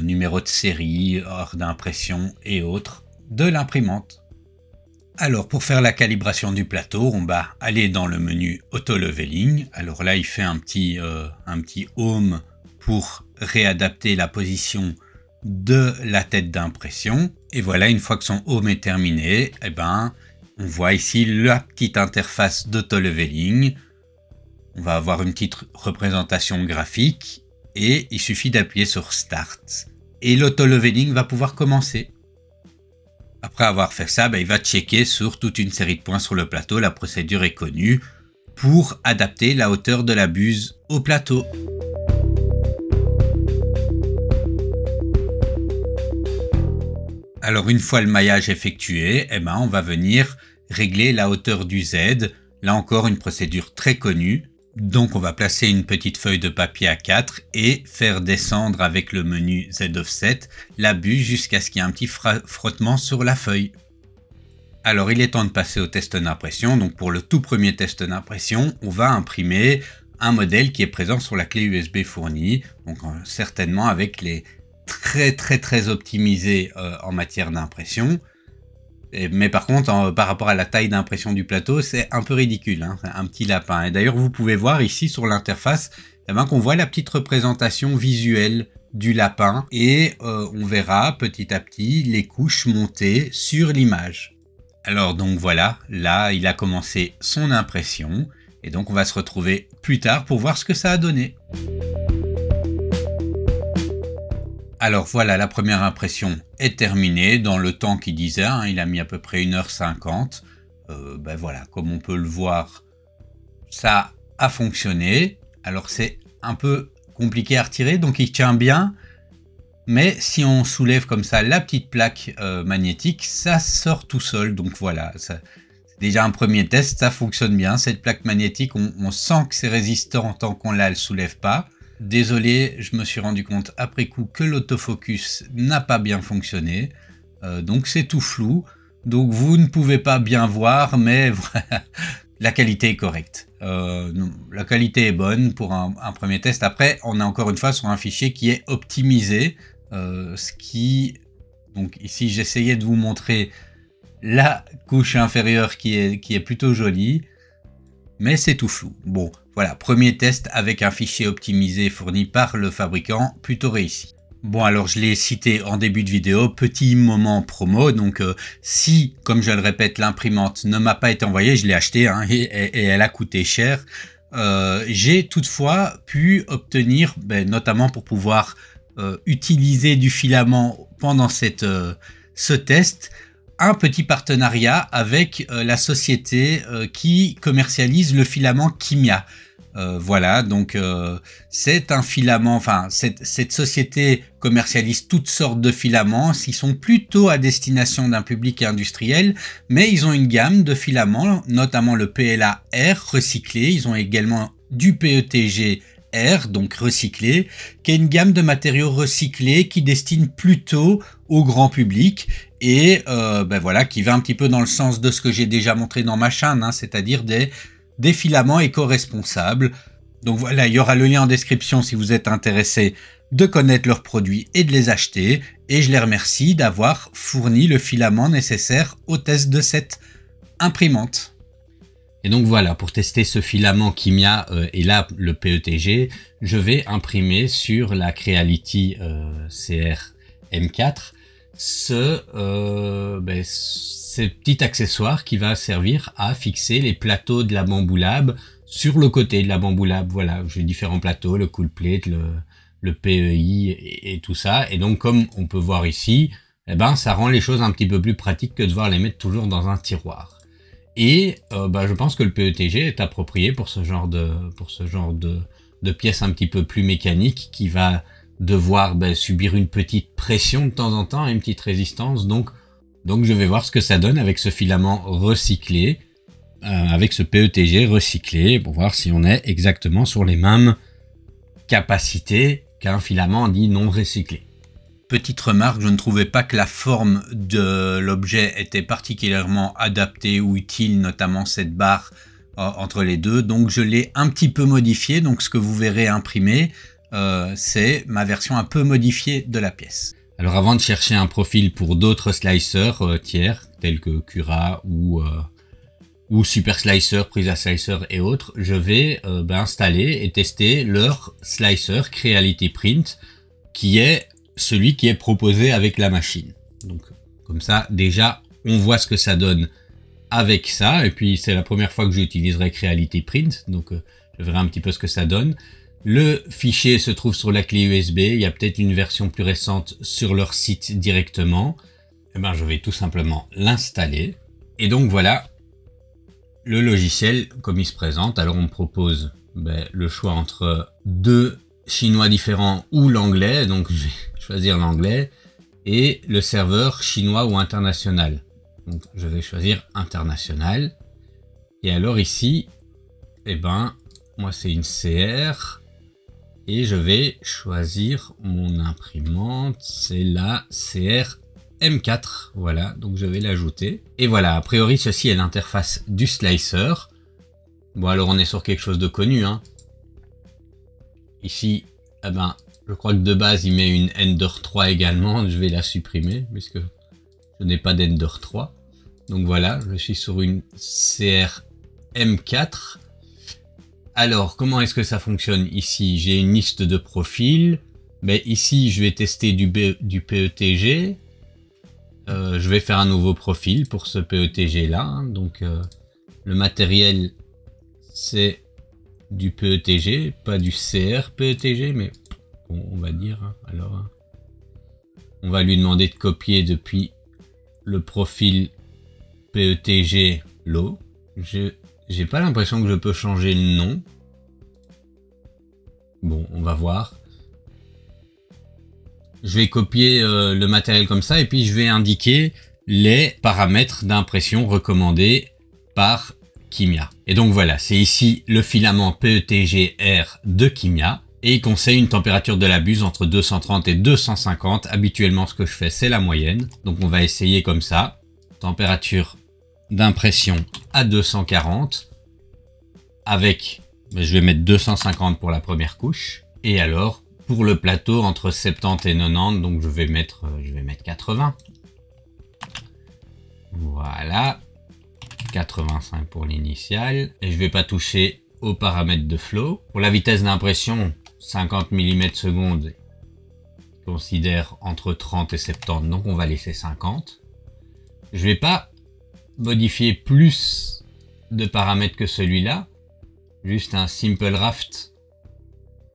numéro de série, heure d'impression et autres de l'imprimante. Alors pour faire la calibration du plateau, on va aller dans le menu Auto Leveling. Alors là, il fait un petit home pour réadapter la position de la tête d'impression. Et voilà, une fois que son home est terminé, on voit ici la petite interface d'Auto Leveling. On va avoir une petite représentation graphique et il suffit d'appuyer sur Start. Et l'Auto Leveling va pouvoir commencer. Après avoir fait ça, il va checker sur toute une série de points sur le plateau. La procédure est connue pour adapter la hauteur de la buse au plateau. Alors une fois le maillage effectué, on va venir régler la hauteur du Z. Là encore une procédure très connue. Donc on va placer une petite feuille de papier A4 et faire descendre avec le menu Z Offset la buse jusqu'à ce qu'il y ait un petit frottement sur la feuille. Alors il est temps de passer au test d'impression. Donc pour le tout premier test d'impression, on va imprimer un modèle qui est présent sur la clé USB fournie. Donc certainement avec les très optimisés en matière d'impression. Mais par contre, par rapport à la taille d'impression du plateau, c'est un peu ridicule, hein, un petit lapin. Et d'ailleurs, vous pouvez voir ici sur l'interface qu'on voit la petite représentation visuelle du lapin et on verra petit à petit les couches monter sur l'image. Alors donc voilà, là il a commencé son impression et donc on va se retrouver plus tard pour voir ce que ça a donné. Alors voilà, la première impression est terminée dans le temps qu'il disait, hein, il a mis à peu près 1h50. Voilà, comme on peut le voir, ça a fonctionné. Alors c'est un peu compliqué à retirer, donc il tient bien. Mais si on soulève comme ça la petite plaque magnétique, ça sort tout seul. Donc voilà, c'est déjà un premier test, ça fonctionne bien. Cette plaque magnétique, on sent que c'est résistant tant qu'on la soulève pas. Désolé, je me suis rendu compte après coup que l'autofocus n'a pas bien fonctionné, donc c'est tout flou, donc vous ne pouvez pas bien voir, mais voilà, la qualité est correcte. La qualité est bonne pour un premier test. Après, on est encore une fois sur un fichier qui est optimisé, donc ici j'essayais de vous montrer la couche inférieure qui est plutôt jolie. mais c'est tout flou. Bon, voilà, premier test avec un fichier optimisé fourni par le fabricant, plutôt réussi. Bon, alors je l'ai cité en début de vidéo, petit moment promo, donc si, comme je le répète, l'imprimante ne m'a pas été envoyée, je l'ai acheté hein, et elle a coûté cher. J'ai toutefois pu obtenir, notamment pour pouvoir utiliser du filament pendant ce test, un petit partenariat avec la société qui commercialise le filament Kimia. Voilà, donc c'est un filament, enfin cette société commercialise toutes sortes de filaments, ils sont plutôt à destination d'un public industriel, mais ils ont une gamme de filaments, notamment le PLA R recyclé, ils ont également du PETG R, donc recyclé, qui est une gamme de matériaux recyclés qui destine plutôt au grand public et voilà, qui va un petit peu dans le sens de ce que j'ai déjà montré dans ma chaîne, hein, c'est-à-dire des filaments éco-responsables. Donc voilà, il y aura le lien en description si vous êtes intéressé de connaître leurs produits et de les acheter. Et je les remercie d'avoir fourni le filament nécessaire au test de cette imprimante. Et donc voilà, pour tester ce filament Kimia et là le PETG, je vais imprimer sur la Creality CR M4 ce petit accessoire qui va servir à fixer les plateaux de la Bambu Lab sur le côté de la Bambu Lab. Voilà, j'ai différents plateaux, le Cool Plate, le PEI et tout ça. Et donc comme on peut voir ici, ça rend les choses un petit peu plus pratiques que de devoir les mettre toujours dans un tiroir. Et je pense que le PETG est approprié pour ce genre de pièce un petit peu plus mécanique qui va devoir subir une petite pression de temps en temps et une petite résistance. Donc je vais voir ce que ça donne avec ce filament recyclé, avec ce PETG recyclé, pour voir si on est exactement sur les mêmes capacités qu'un filament dit non recyclé. Petite remarque, je ne trouvais pas que la forme de l'objet était particulièrement adaptée ou utile, notamment cette barre entre les deux, donc je l'ai un petit peu modifié. Donc ce que vous verrez imprimé, c'est ma version un peu modifiée de la pièce. Alors avant de chercher un profil pour d'autres slicers tiers, tels que Cura ou Super Slicer, Prizza Slicer et autres, je vais installer et tester leur slicer Creality Print, qui est celui qui est proposé avec la machine. Donc comme ça, déjà, on voit ce que ça donne avec ça, et puis c'est la première fois que j'utiliserai Creality Print, donc je verrai un petit peu ce que ça donne. Le fichier se trouve sur la clé USB, il y a peut-être une version plus récente sur leur site directement. Je vais tout simplement l'installer. Et donc voilà, le logiciel comme il se présente. Alors on me propose le choix entre deux chinois différents ou l'anglais, donc je vais choisir l'anglais, et le serveur chinois ou international. Donc je vais choisir international. Et alors ici, moi c'est une CR. Et je vais choisir mon imprimante, c'est la CR M4, voilà, donc je vais l'ajouter. Et voilà, a priori ceci est l'interface du slicer. Bon alors on est sur quelque chose de connu, hein. Ici, je crois que de base il met une Ender 3 également, je vais la supprimer puisque je n'ai pas d'Ender 3. Donc voilà, je suis sur une CR M4. Alors, comment est-ce que ça fonctionne ici? J'ai une liste de profils. Ici, je vais tester du PETG. Je vais faire un nouveau profil pour ce PETG là. Hein. Donc, le matériel, c'est du PETG, pas du CR PETG, mais bon, on va dire. Hein. Alors, on va lui demander de copier depuis le profil PETG low. J'ai pas l'impression que je peux changer le nom. Bon, on va voir. Je vais copier le matériel comme ça et puis je vais indiquer les paramètres d'impression recommandés par Kimia. Et donc voilà, c'est ici le filament PETG R de Kimia. Et il conseille une température de la buse entre 230 et 250. Habituellement, ce que je fais, c'est la moyenne. Donc on va essayer comme ça. Température d'impression à 240 avec, je vais mettre 250 pour la première couche, et alors pour le plateau entre 70 et 90, donc je vais mettre 80. Voilà, 85 pour l'initial. Et je vais pas toucher aux paramètres de flow. Pour la vitesse d'impression, 50 mm/s, considère entre 30 et 70, donc on va laisser 50. Je vais pas modifier plus de paramètres que celui-là. Juste un simple raft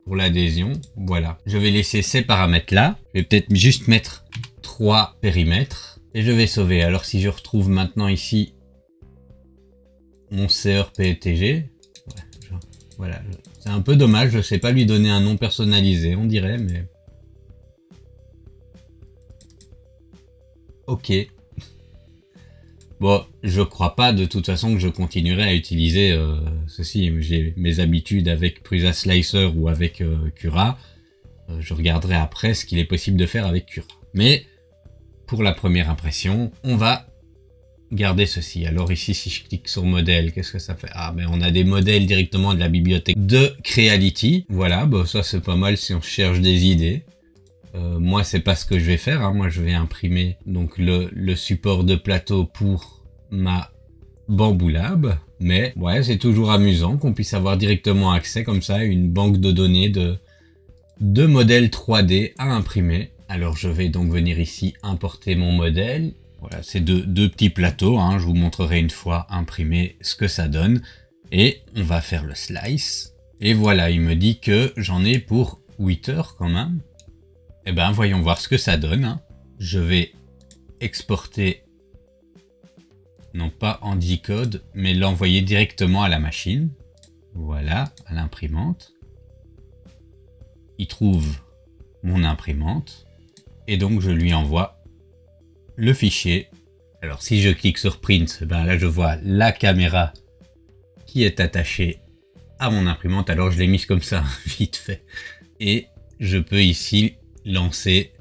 pour l'adhésion. Voilà. Je vais laisser ces paramètres-là. Je vais peut-être juste mettre 3 périmètres. Et je vais sauver. Alors si je retrouve maintenant ici mon CR PETG. Voilà. C'est un peu dommage. Je sais pas lui donner un nom personnalisé, on dirait, mais... Ok. Bon, je crois pas de toute façon que je continuerai à utiliser ceci. J'ai mes habitudes avec Prusa Slicer ou avec Cura. Je regarderai après ce qu'il est possible de faire avec Cura. Mais pour la première impression, on va garder ceci. Alors ici, si je clique sur modèle, qu'est-ce que ça fait? Ah, mais on a des modèles directement de la bibliothèque de Creality. Voilà, bon, ça c'est pas mal si on cherche des idées. Moi, c'est pas ce que je vais faire. Hein. Moi, je vais imprimer donc le support de plateau pour ma Bamboo Lab. Mais ouais, c'est toujours amusant qu'on puisse avoir directement accès comme ça à une banque de données de modèles 3D à imprimer. Alors, je vais donc venir ici importer mon modèle. Voilà, c'est deux petits plateaux. Hein. Je vous montrerai une fois imprimé ce que ça donne. Et on va faire le slice. Et voilà, il me dit que j'en ai pour 8 heures quand même. Eh ben, voyons voir ce que ça donne. Hein. Je vais exporter, non pas en G-code, mais l'envoyer directement à la machine. Voilà, à l'imprimante. Il trouve mon imprimante. Et donc, je lui envoie le fichier. Alors, si je clique sur Print, ben là, je vois la caméra qui est attachée à mon imprimante. Alors, je l'ai mise comme ça, vite fait. Et je peux ici lancer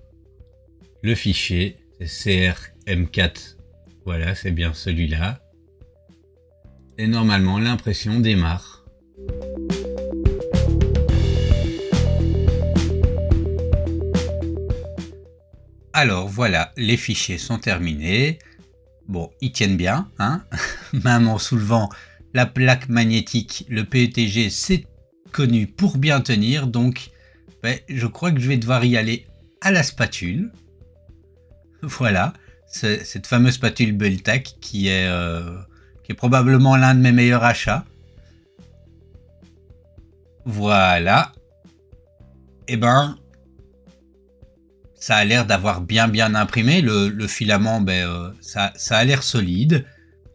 le fichier CRM4. Voilà, c'est bien celui-là. Et normalement, l'impression démarre. Alors voilà, les fichiers sont terminés. Bon, ils tiennent bien, hein. Même en soulevant la plaque magnétique, le PETG, c'est connu pour bien tenir, donc ben, je crois que je vais devoir y aller à la spatule. Voilà, cette fameuse spatule Beltac qui est probablement l'un de mes meilleurs achats. Voilà. Et ben, ça a l'air d'avoir bien imprimé. Le filament, ben, ça a l'air solide.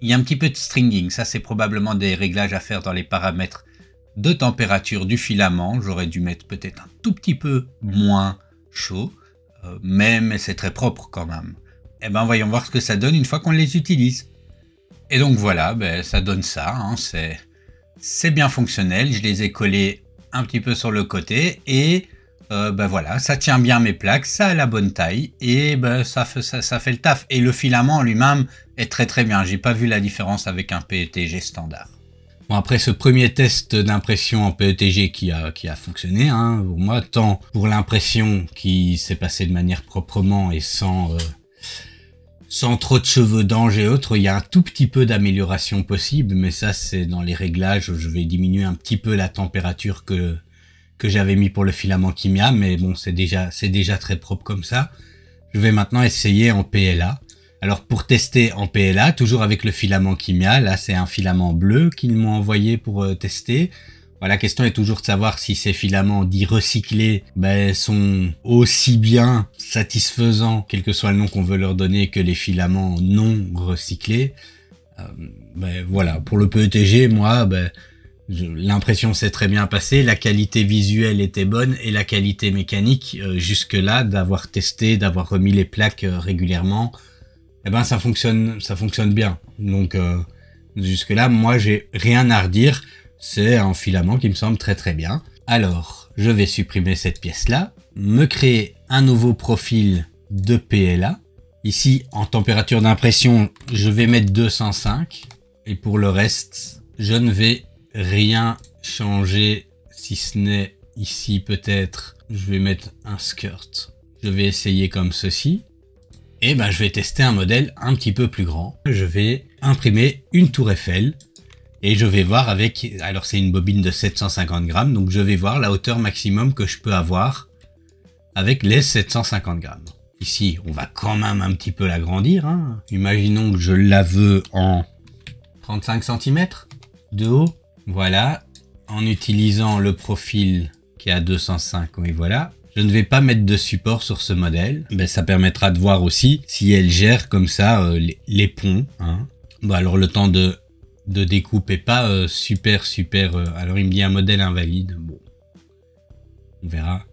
Il y a un petit peu de stringing. Ça, c'est probablement des réglages à faire dans les paramètres de température du filament. J'aurais dû mettre peut-être un tout petit peu moins chaud, mais c'est très propre quand même. Et ben voyons voir ce que ça donne une fois qu'on les utilise. Et donc voilà, ben, ça donne ça, hein, c'est bien fonctionnel. Je les ai collés un petit peu sur le côté et ben voilà, ça tient bien mes plaques, ça a la bonne taille et ben ça fait le taf. Et le filament lui-même est très bien. J'ai pas vu la différence avec un PETG standard. Bon, après ce premier test d'impression en PETG qui a fonctionné, hein, pour moi, tant pour l'impression qui s'est passée de manière proprement et sans trop de cheveux d'ange et autres, il y a un tout petit peu d'amélioration possible, mais ça c'est dans les réglages. Je vais diminuer un petit peu la température que j'avais mis pour le filament Kimia, mais bon, c'est déjà très propre comme ça. Je vais maintenant essayer en PLA. Alors pour tester en PLA, toujours avec le filament Kimia, là c'est un filament bleu qu'ils m'ont envoyé pour tester. Voilà, la question est toujours de savoir si ces filaments dits recyclés ben, sont aussi bien satisfaisants, quel que soit le nom qu'on veut leur donner, que les filaments non recyclés. Ben, voilà, pour le PETG, moi, ben, l'impression s'est très bien passée, la qualité visuelle était bonne et la qualité mécanique, jusque-là, d'avoir testé, d'avoir remis les plaques régulièrement, eh ben ça fonctionne bien. Donc jusque-là, moi j'ai rien à redire, c'est un filament qui me semble très bien. Alors, je vais supprimer cette pièce-là, me créer un nouveau profil de PLA. Ici, en température d'impression, je vais mettre 205 et pour le reste, je ne vais rien changer, si ce n'est ici peut-être, je vais mettre un skirt. Je vais essayer comme ceci. Et ben je vais tester un modèle un petit peu plus grand. Je vais imprimer une tour Eiffel. Et je vais voir avec, alors c'est une bobine de 750 grammes, donc je vais voir la hauteur maximum que je peux avoir avec les 750 grammes. Ici, on va quand même un petit peu l'agrandir, hein. Imaginons que je la veux en 35 cm de haut. Voilà, en utilisant le profil qui est à 205, oui voilà. Je ne vais pas mettre de support sur ce modèle, mais ça permettra de voir aussi si elle gère comme ça les ponts, hein. Bon, alors le temps de découpe est pas super. Alors il me dit un modèle invalide. Bon, on verra.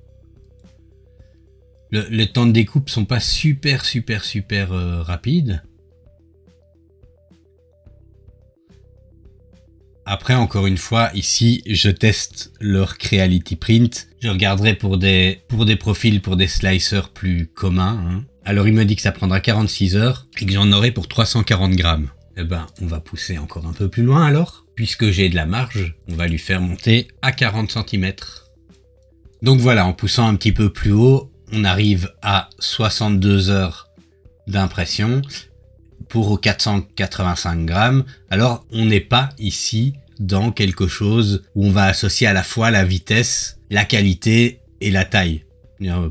Les temps de découpe sont pas super rapides. Après, encore une fois, ici, je teste leur Creality Print. Je regarderai pour des profils, pour des slicers plus communs, hein. Alors il me dit que ça prendra 46 heures et que j'en aurai pour 340 grammes. Eh ben, on va pousser encore un peu plus loin alors. Puisque j'ai de la marge, on va lui faire monter à 40 cm. Donc voilà, en poussant un petit peu plus haut, on arrive à 62 heures d'impression pour 485 grammes. Alors, on n'est pas ici dans quelque chose où on va associer à la fois la vitesse, la qualité et la taille.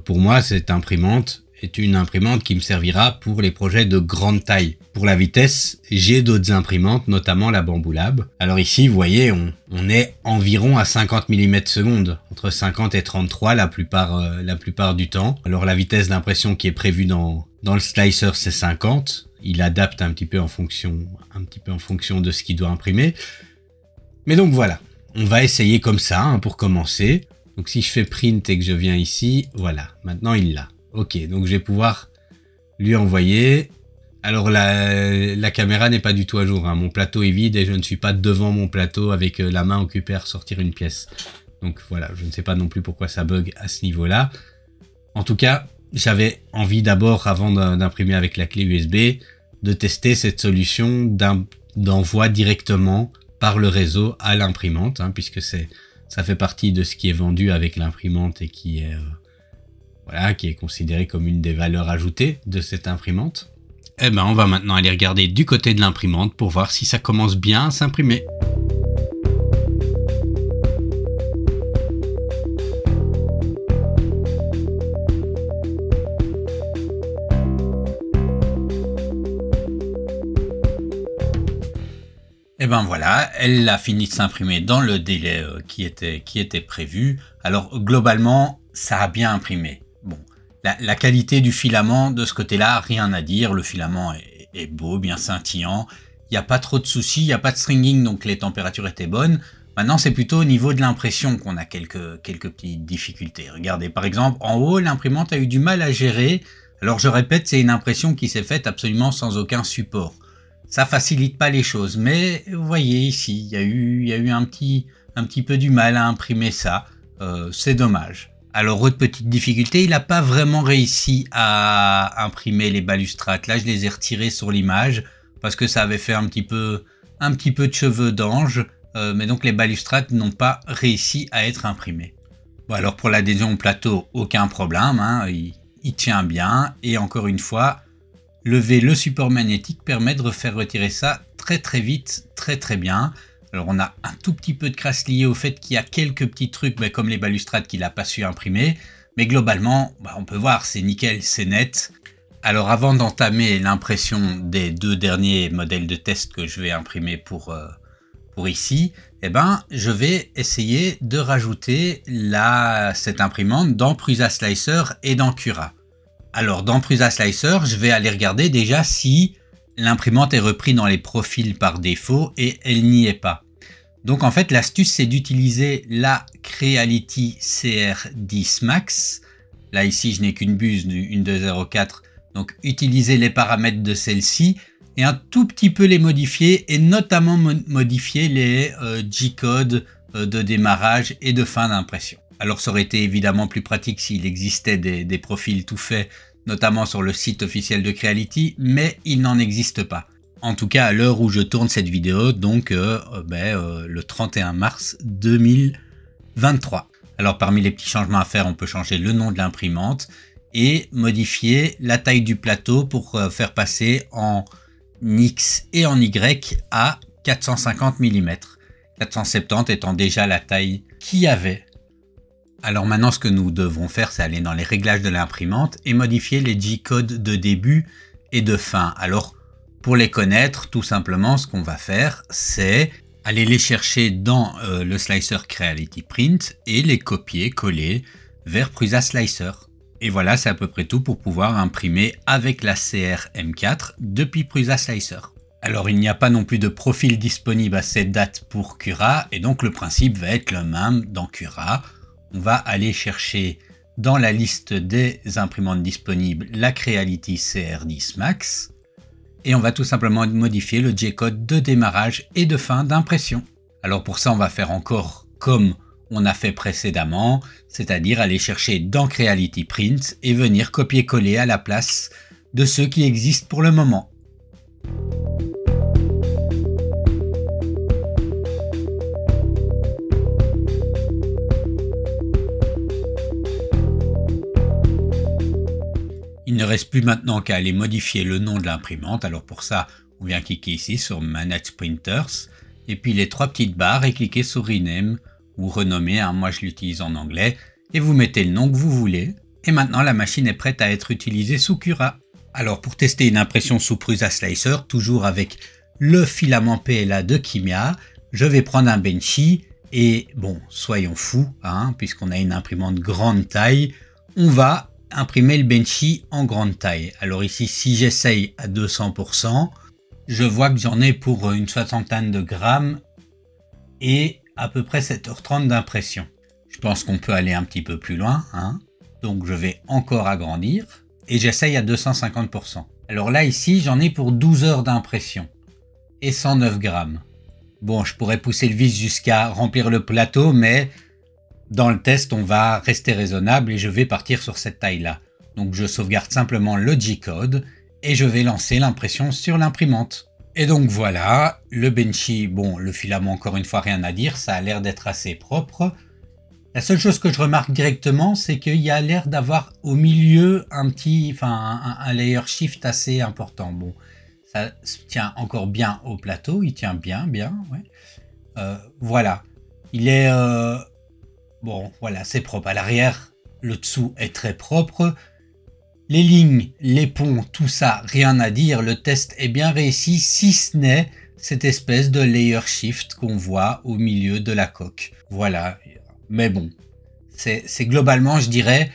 Pour moi, cette imprimante est une imprimante qui me servira pour les projets de grande taille. Pour la vitesse, j'ai d'autres imprimantes, notamment la Bambu Lab. Alors ici, vous voyez, on est environ à 50 mm/s, entre 50 et 33 la plupart du temps. Alors la vitesse d'impression qui est prévue dans le slicer, c'est 50. Il adapte un petit peu en fonction de ce qu'il doit imprimer. Mais donc voilà, on va essayer comme ça, hein, pour commencer. Donc si je fais print et que je viens ici, voilà, maintenant il l'a. Ok, donc je vais pouvoir lui envoyer. Alors la caméra n'est pas du tout à jour, hein. Mon plateau est vide et je ne suis pas devant mon plateau avec la main occupée à ressortir une pièce. Donc voilà, je ne sais pas non plus pourquoi ça bug à ce niveau-là. En tout cas, j'avais envie d'abord, avant d'imprimer avec la clé USB, de tester cette solution d'envoi directement par le réseau à l'imprimante, hein, puisque ça fait partie de ce qui est vendu avec l'imprimante et qui est considéré comme une des valeurs ajoutées de cette imprimante. Eh ben, on va maintenant aller regarder du côté de l'imprimante pour voir si ça commence bien à s'imprimer. Et ben voilà, elle a fini de s'imprimer dans le délai qui était prévu. Alors globalement, ça a bien imprimé. Bon, la qualité du filament de ce côté-là, rien à dire. Le filament est beau, bien scintillant. Il n'y a pas trop de soucis, il n'y a pas de stringing, donc les températures étaient bonnes. Maintenant, c'est plutôt au niveau de l'impression qu'on a quelques petites difficultés. Regardez, par exemple, en haut, l'imprimante a eu du mal à gérer. Alors je répète, c'est une impression qui s'est faite absolument sans aucun support. Ça facilite pas les choses, mais vous voyez ici, il y a eu un petit peu du mal à imprimer ça. C'est dommage. Alors, autre petite difficulté, il n'a pas vraiment réussi à imprimer les balustrades. Là, je les ai retirés sur l'image parce que ça avait fait un petit peu de cheveux d'ange. Mais donc, les balustrades n'ont pas réussi à être imprimées. Bon, alors pour l'adhésion au plateau, aucun problème, hein, il tient bien. Et encore une fois, lever le support magnétique permet de faire retirer ça très vite, très bien. Alors on a un tout petit peu de crasse liée au fait qu'il y a quelques petits trucs comme les balustrades qu'il n'a pas su imprimer. Mais globalement, on peut voir, c'est nickel, c'est net. Alors avant d'entamer l'impression des deux derniers modèles de test que je vais imprimer pour ici, je vais essayer de rajouter cette imprimante dans Prusa Slicer et dans Cura. Alors dans Prusa Slicer, je vais aller regarder déjà si l'imprimante est reprise dans les profils par défaut et elle n'y est pas. Donc en fait l'astuce c'est d'utiliser la Creality CR10 Max. Là ici je n'ai qu'une buse, une 204, donc utiliser les paramètres de celle-ci et un tout petit peu les modifier et notamment modifier les G-codes de démarrage et de fin d'impression. Alors ça aurait été évidemment plus pratique s'il existait des profils tout faits, notamment sur le site officiel de Creality, mais il n'en existe pas. En tout cas à l'heure où je tourne cette vidéo, donc le 31 mars 2023. Alors parmi les petits changements à faire, on peut changer le nom de l'imprimante et modifier la taille du plateau pour faire passer en X et en Y à 450 mm. 470 étant déjà la taille qu'il y avait. Alors maintenant, ce que nous devons faire, c'est aller dans les réglages de l'imprimante et modifier les G-codes de début et de fin. Alors, pour les connaître, tout simplement, ce qu'on va faire, c'est aller les chercher dans le slicer Creality Print et les copier-coller vers Prusa Slicer. Et voilà, c'est à peu près tout pour pouvoir imprimer avec la CR-M4 depuis Prusa Slicer. Alors, il n'y a pas non plus de profil disponible à cette date pour Cura, et donc le principe va être le même dans Cura. On va aller chercher dans la liste des imprimantes disponibles la Creality CR10 Max et on va tout simplement modifier le G-code de démarrage et de fin d'impression. Alors pour ça, on va faire encore comme on a fait précédemment, c'est-à-dire aller chercher dans Creality Print et venir copier-coller à la place de ceux qui existent pour le moment. Il ne reste plus maintenant qu'à aller modifier le nom de l'imprimante. Alors pour ça, on vient cliquer ici sur Manage Printers et puis les trois petites barres et cliquer sur Rename ou renommer, moi je l'utilise en anglais, et vous mettez le nom que vous voulez. Et maintenant la machine est prête à être utilisée sous Cura. Alors pour tester une impression sous Prusa Slicer, toujours avec le filament PLA de Kimia, je vais prendre un Benchy et bon, soyons fous, puisqu'on a une imprimante grande taille, on va imprimer le Benchy en grande taille. Alors ici, si j'essaye à 200%, je vois que j'en ai pour une soixantaine de grammes et à peu près 7h30 d'impression. Je pense qu'on peut aller un petit peu plus loin, donc je vais encore agrandir et j'essaye à 250%. Alors là, ici, j'en ai pour 12 heures d'impression et 109 grammes. Bon, je pourrais pousser le vis jusqu'à remplir le plateau, mais dans le test, on va rester raisonnable et je vais partir sur cette taille-là. Donc je sauvegarde simplement le G-code et je vais lancer l'impression sur l'imprimante. Et donc voilà, le Benchy, bon, le filament, encore une fois, rien à dire, ça a l'air d'être assez propre. La seule chose que je remarque directement, c'est qu'il y a l'air d'avoir au milieu un layer shift assez important. Bon, ça se tient encore bien au plateau, il tient bien, ouais. Voilà, il est... Bon, voilà, c'est propre. À l'arrière, le dessous est très propre. Les lignes, les ponts, tout ça, rien à dire. Le test est bien réussi, si ce n'est cette espèce de layer shift qu'on voit au milieu de la coque. Voilà. Mais bon, c'est globalement, je dirais,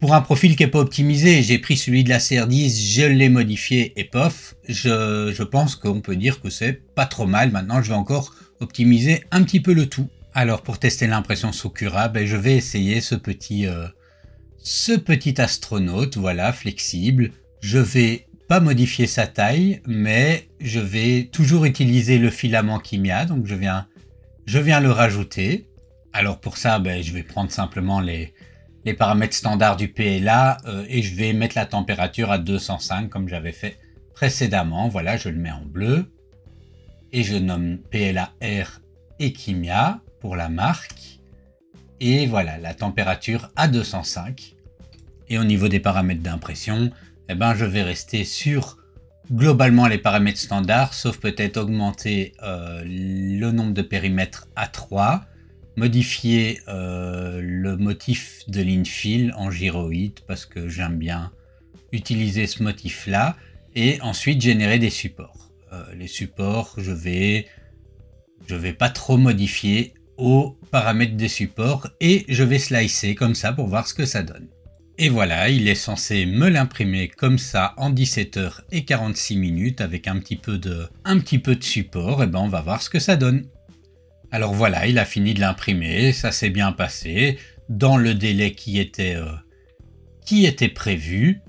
pour un profil qui n'est pas optimisé. J'ai pris celui de la CR10, je l'ai modifié et pof, je pense qu'on peut dire que c'est pas trop mal. Maintenant, je vais encore optimiser un petit peu le tout. Alors pour tester l'impression sous Cura, je vais essayer ce petit astronaute, voilà, flexible. Je vais pas modifier sa taille, mais je vais toujours utiliser le filament Kimia, donc je viens le rajouter. Alors pour ça, je vais prendre simplement les paramètres standards du PLA et je vais mettre la température à 205 comme j'avais fait précédemment. Voilà, je le mets en bleu et je nomme PLA R et Kimia pour la marque et voilà la température à 205 et au niveau des paramètres d'impression je vais rester sur globalement les paramètres standards sauf peut-être augmenter le nombre de périmètres à 3, modifier le motif de l'infill en gyroïde parce que j'aime bien utiliser ce motif là et ensuite générer des supports. Les supports je vais pas trop modifier aux paramètres des supports et je vais slicer comme ça pour voir ce que ça donne. Et voilà, il est censé me l'imprimer comme ça en 17h46 avec un petit peu de support, et on va voir ce que ça donne. Alors voilà, il a fini de l'imprimer, ça s'est bien passé, dans le délai qui était prévu.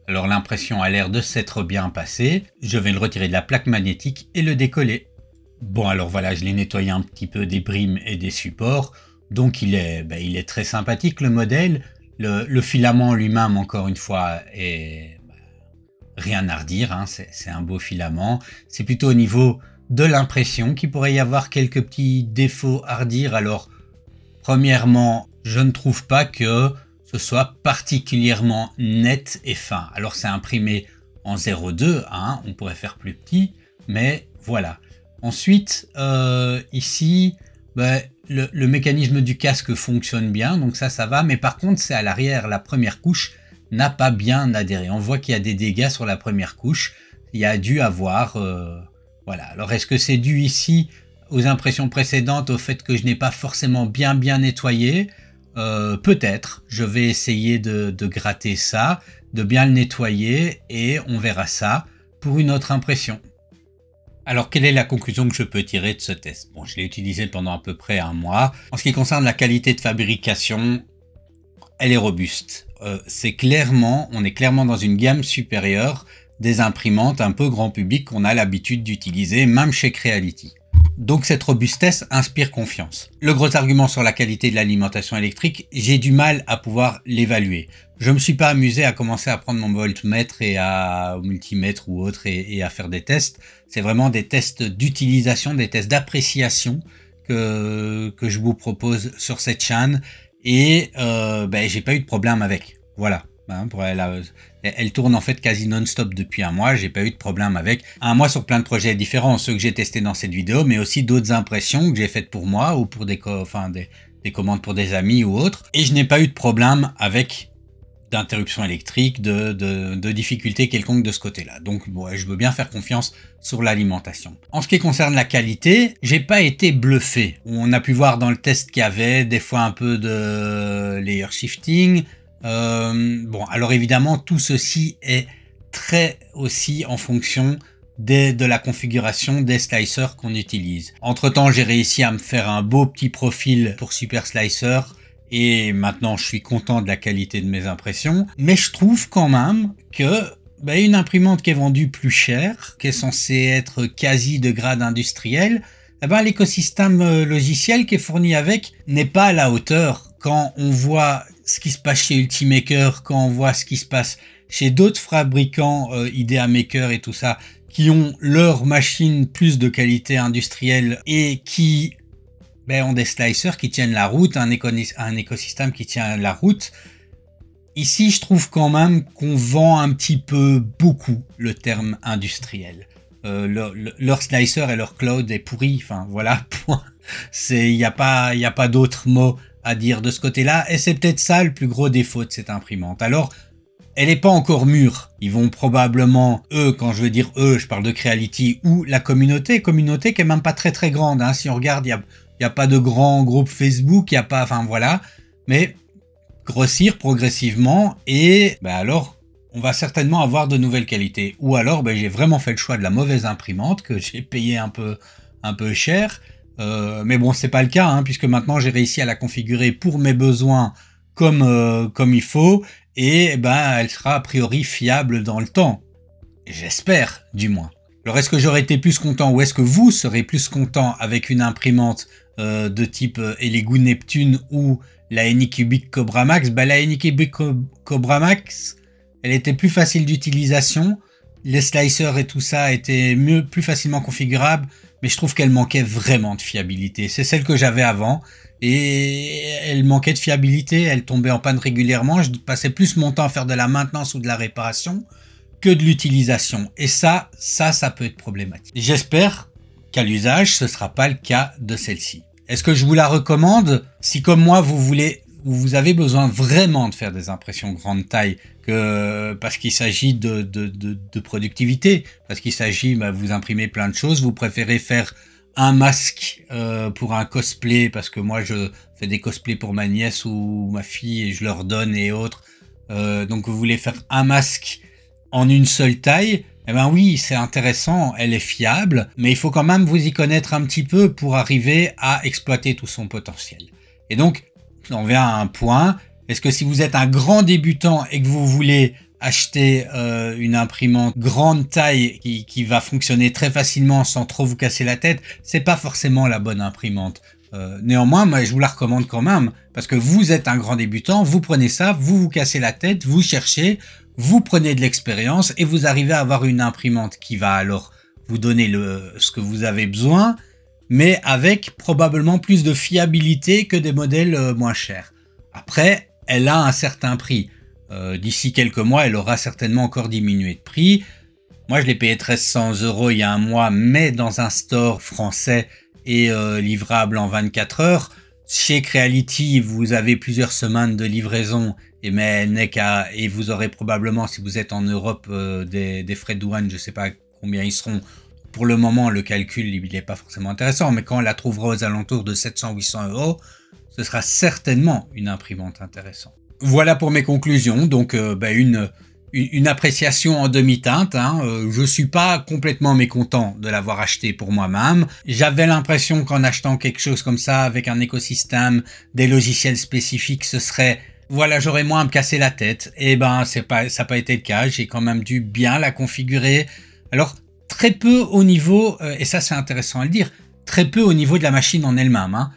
Alors l'impression a l'air de s'être bien passée, je vais le retirer de la plaque magnétique et le décoller. Bon alors voilà, je l'ai nettoyé un petit peu des brimes et des supports, donc il est très sympathique le modèle. Le filament lui-même, encore une fois, est rien à redire, c'est un beau filament. C'est plutôt au niveau de l'impression qu'il pourrait y avoir quelques petits défauts à redire. Alors, premièrement, je ne trouve pas que ce soit particulièrement net et fin. Alors, c'est imprimé en 0,2, hein, on pourrait faire plus petit, mais voilà. Ensuite, ici, ben, le mécanisme du casque fonctionne bien, donc ça va, mais par contre, c'est à l'arrière, la première couche n'a pas bien adhéré. On voit qu'il y a des dégâts sur la première couche, il y a dû avoir... voilà. Alors, est-ce que c'est dû ici aux impressions précédentes, au fait que je n'ai pas forcément bien nettoyé? Peut-être. Je vais essayer de gratter ça, de bien le nettoyer, et on verra ça pour une autre impression. Alors, quelle est la conclusion que je peux tirer de ce test? Bon, je l'ai utilisé pendant à peu près un mois. En ce qui concerne la qualité de fabrication, elle est robuste. On est clairement dans une gamme supérieure des imprimantes un peu grand public qu'on a l'habitude d'utiliser, même chez Creality. Donc cette robustesse inspire confiance. Le gros argument sur la qualité de l'alimentation électrique, j'ai du mal à pouvoir l'évaluer. Je me suis pas amusé à commencer à prendre mon voltmètre et au multimètre ou autre et à faire des tests. C'est vraiment des tests d'utilisation, des tests d'appréciation que je vous propose sur cette chaîne. Et j'ai pas eu de problème avec. Voilà. Hein, elle tourne en fait quasi non-stop depuis un mois. J'ai pas eu de problème avec. Un mois sur plein de projets différents, ceux que j'ai testés dans cette vidéo, mais aussi d'autres impressions que j'ai faites pour moi ou pour des commandes pour des amis ou autres. Et je n'ai pas eu de problème avec d'interruption électrique, de difficultés quelconques de ce côté-là. Donc ouais, je veux bien faire confiance sur l'alimentation. En ce qui concerne la qualité, j'ai pas été bluffé. On a pu voir dans le test qu'il y avait des fois un peu de layer shifting. Bon, alors évidemment, tout ceci est très aussi en fonction de la configuration des slicers qu'on utilise. Entre-temps, j'ai réussi à me faire un beau petit profil pour Super Slicer. Et maintenant, je suis content de la qualité de mes impressions. Mais je trouve quand même que une imprimante qui est vendue plus cher, qui est censée être quasi de grade industriel, l'écosystème logiciel qui est fourni avec n'est pas à la hauteur. Quand on voit ce qui se passe chez Ultimaker, quand on voit ce qui se passe chez d'autres fabricants, Idea Maker et tout ça, qui ont leurs machines plus de qualité industrielle et qui ont des slicers qui tiennent la route, un écosystème qui tient la route. Ici, je trouve quand même qu'on vend un petit peu beaucoup le terme industriel. Leur slicer et leur cloud est pourri, enfin voilà, point. Il n'y a pas d'autre mot à dire de ce côté-là, et c'est peut-être ça le plus gros défaut de cette imprimante. Alors, elle n'est pas encore mûre. Ils vont probablement, quand je veux dire je parle de Creality ou la communauté qui est même pas très très grande, hein. Si on regarde, il y a pas de grand groupe Facebook, il y a pas, enfin voilà, mais grossir progressivement et alors on va certainement avoir de nouvelles qualités. Ou alors j'ai vraiment fait le choix de la mauvaise imprimante que j'ai payé un peu cher, mais bon c'est pas le cas, hein, puisque maintenant j'ai réussi à la configurer pour mes besoins comme il faut et elle sera a priori fiable dans le temps. J'espère du moins. Alors est-ce que j'aurais été plus content ou est-ce que vous serez plus content avec une imprimante de type Elegoo Neptune ou la Anycubic Cobra Max? La Anycubic Cobra Max, elle était plus facile d'utilisation, les slicers et tout ça étaient plus facilement configurables, mais je trouve qu'elle manquait vraiment de fiabilité. C'est celle que j'avais avant et elle manquait de fiabilité, elle tombait en panne régulièrement, je passais plus mon temps à faire de la maintenance ou de la réparation que de l'utilisation. Et ça peut être problématique. J'espère qu'à l'usage, ce sera pas le cas de celle-ci. Est-ce que je vous la recommande? Si comme moi, vous avez besoin vraiment de faire des impressions grande taille, parce qu'il s'agit de productivité, parce qu'il s'agit, vous imprimez plein de choses, vous préférez faire un masque pour un cosplay, parce que moi je fais des cosplays pour ma nièce ou ma fille et je leur donne et autres, donc vous voulez faire un masque en une seule taille, oui, c'est intéressant, elle est fiable, mais il faut quand même vous y connaître un petit peu pour arriver à exploiter tout son potentiel. Et donc, on vient à un point, est-ce que si vous êtes un grand débutant et que vous voulez acheter une imprimante grande taille qui va fonctionner très facilement sans trop vous casser la tête, c'est pas forcément la bonne imprimante. Néanmoins, moi, je vous la recommande quand même, parce que vous êtes un grand débutant, vous prenez ça, vous cassez la tête, vous cherchez, vous prenez de l'expérience et vous arrivez à avoir une imprimante qui va alors vous donner ce que vous avez besoin, mais avec probablement plus de fiabilité que des modèles moins chers. Après, elle a un certain prix. D'ici quelques mois, elle aura certainement encore diminué de prix. Moi, je l'ai payé 1300 € il y a un mois, mais dans un store français et livrable en 24 heures. Chez Creality, vous avez plusieurs semaines de livraison, et vous aurez probablement, si vous êtes en Europe, des frais de douane, je ne sais pas combien ils seront. Pour le moment, le calcul, il n'est pas forcément intéressant, mais quand on la trouvera aux alentours de 700-800 €, ce sera certainement une imprimante intéressante. Voilà pour mes conclusions, donc une appréciation en demi-teinte. Je suis pas complètement mécontent de l'avoir acheté pour moi-même. J'avais l'impression qu'en achetant quelque chose comme ça, avec un écosystème, des logiciels spécifiques, ce serait... Voilà, j'aurais moins à me casser la tête. Et ben, ça n'a pas été le cas. J'ai quand même dû bien la configurer. Alors, très peu au niveau, et ça c'est intéressant à le dire, très peu au niveau de la machine en elle-même.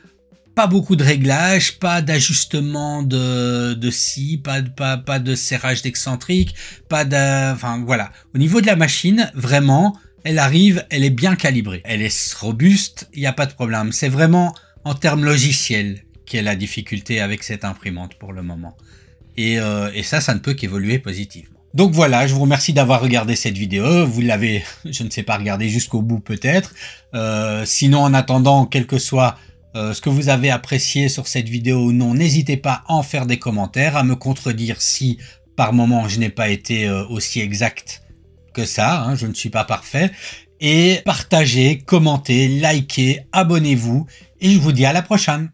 Pas beaucoup de réglages, pas d'ajustement de scie, pas de serrage d'excentrique, enfin voilà. Au niveau de la machine, vraiment, elle arrive, elle est bien calibrée. Elle est robuste, il n'y a pas de problème. C'est vraiment en termes logiciels qu'est la difficulté avec cette imprimante pour le moment. Et ça ne peut qu'évoluer positivement. Donc voilà, je vous remercie d'avoir regardé cette vidéo. Vous l'avez, je ne sais pas, regardé jusqu'au bout peut-être. Sinon, en attendant, quel que soit ce que vous avez apprécié sur cette vidéo ou non, n'hésitez pas à en faire des commentaires, à me contredire si par moment je n'ai pas été aussi exact que ça, je ne suis pas parfait. Et partagez, commentez, likez, abonnez-vous et je vous dis à la prochaine.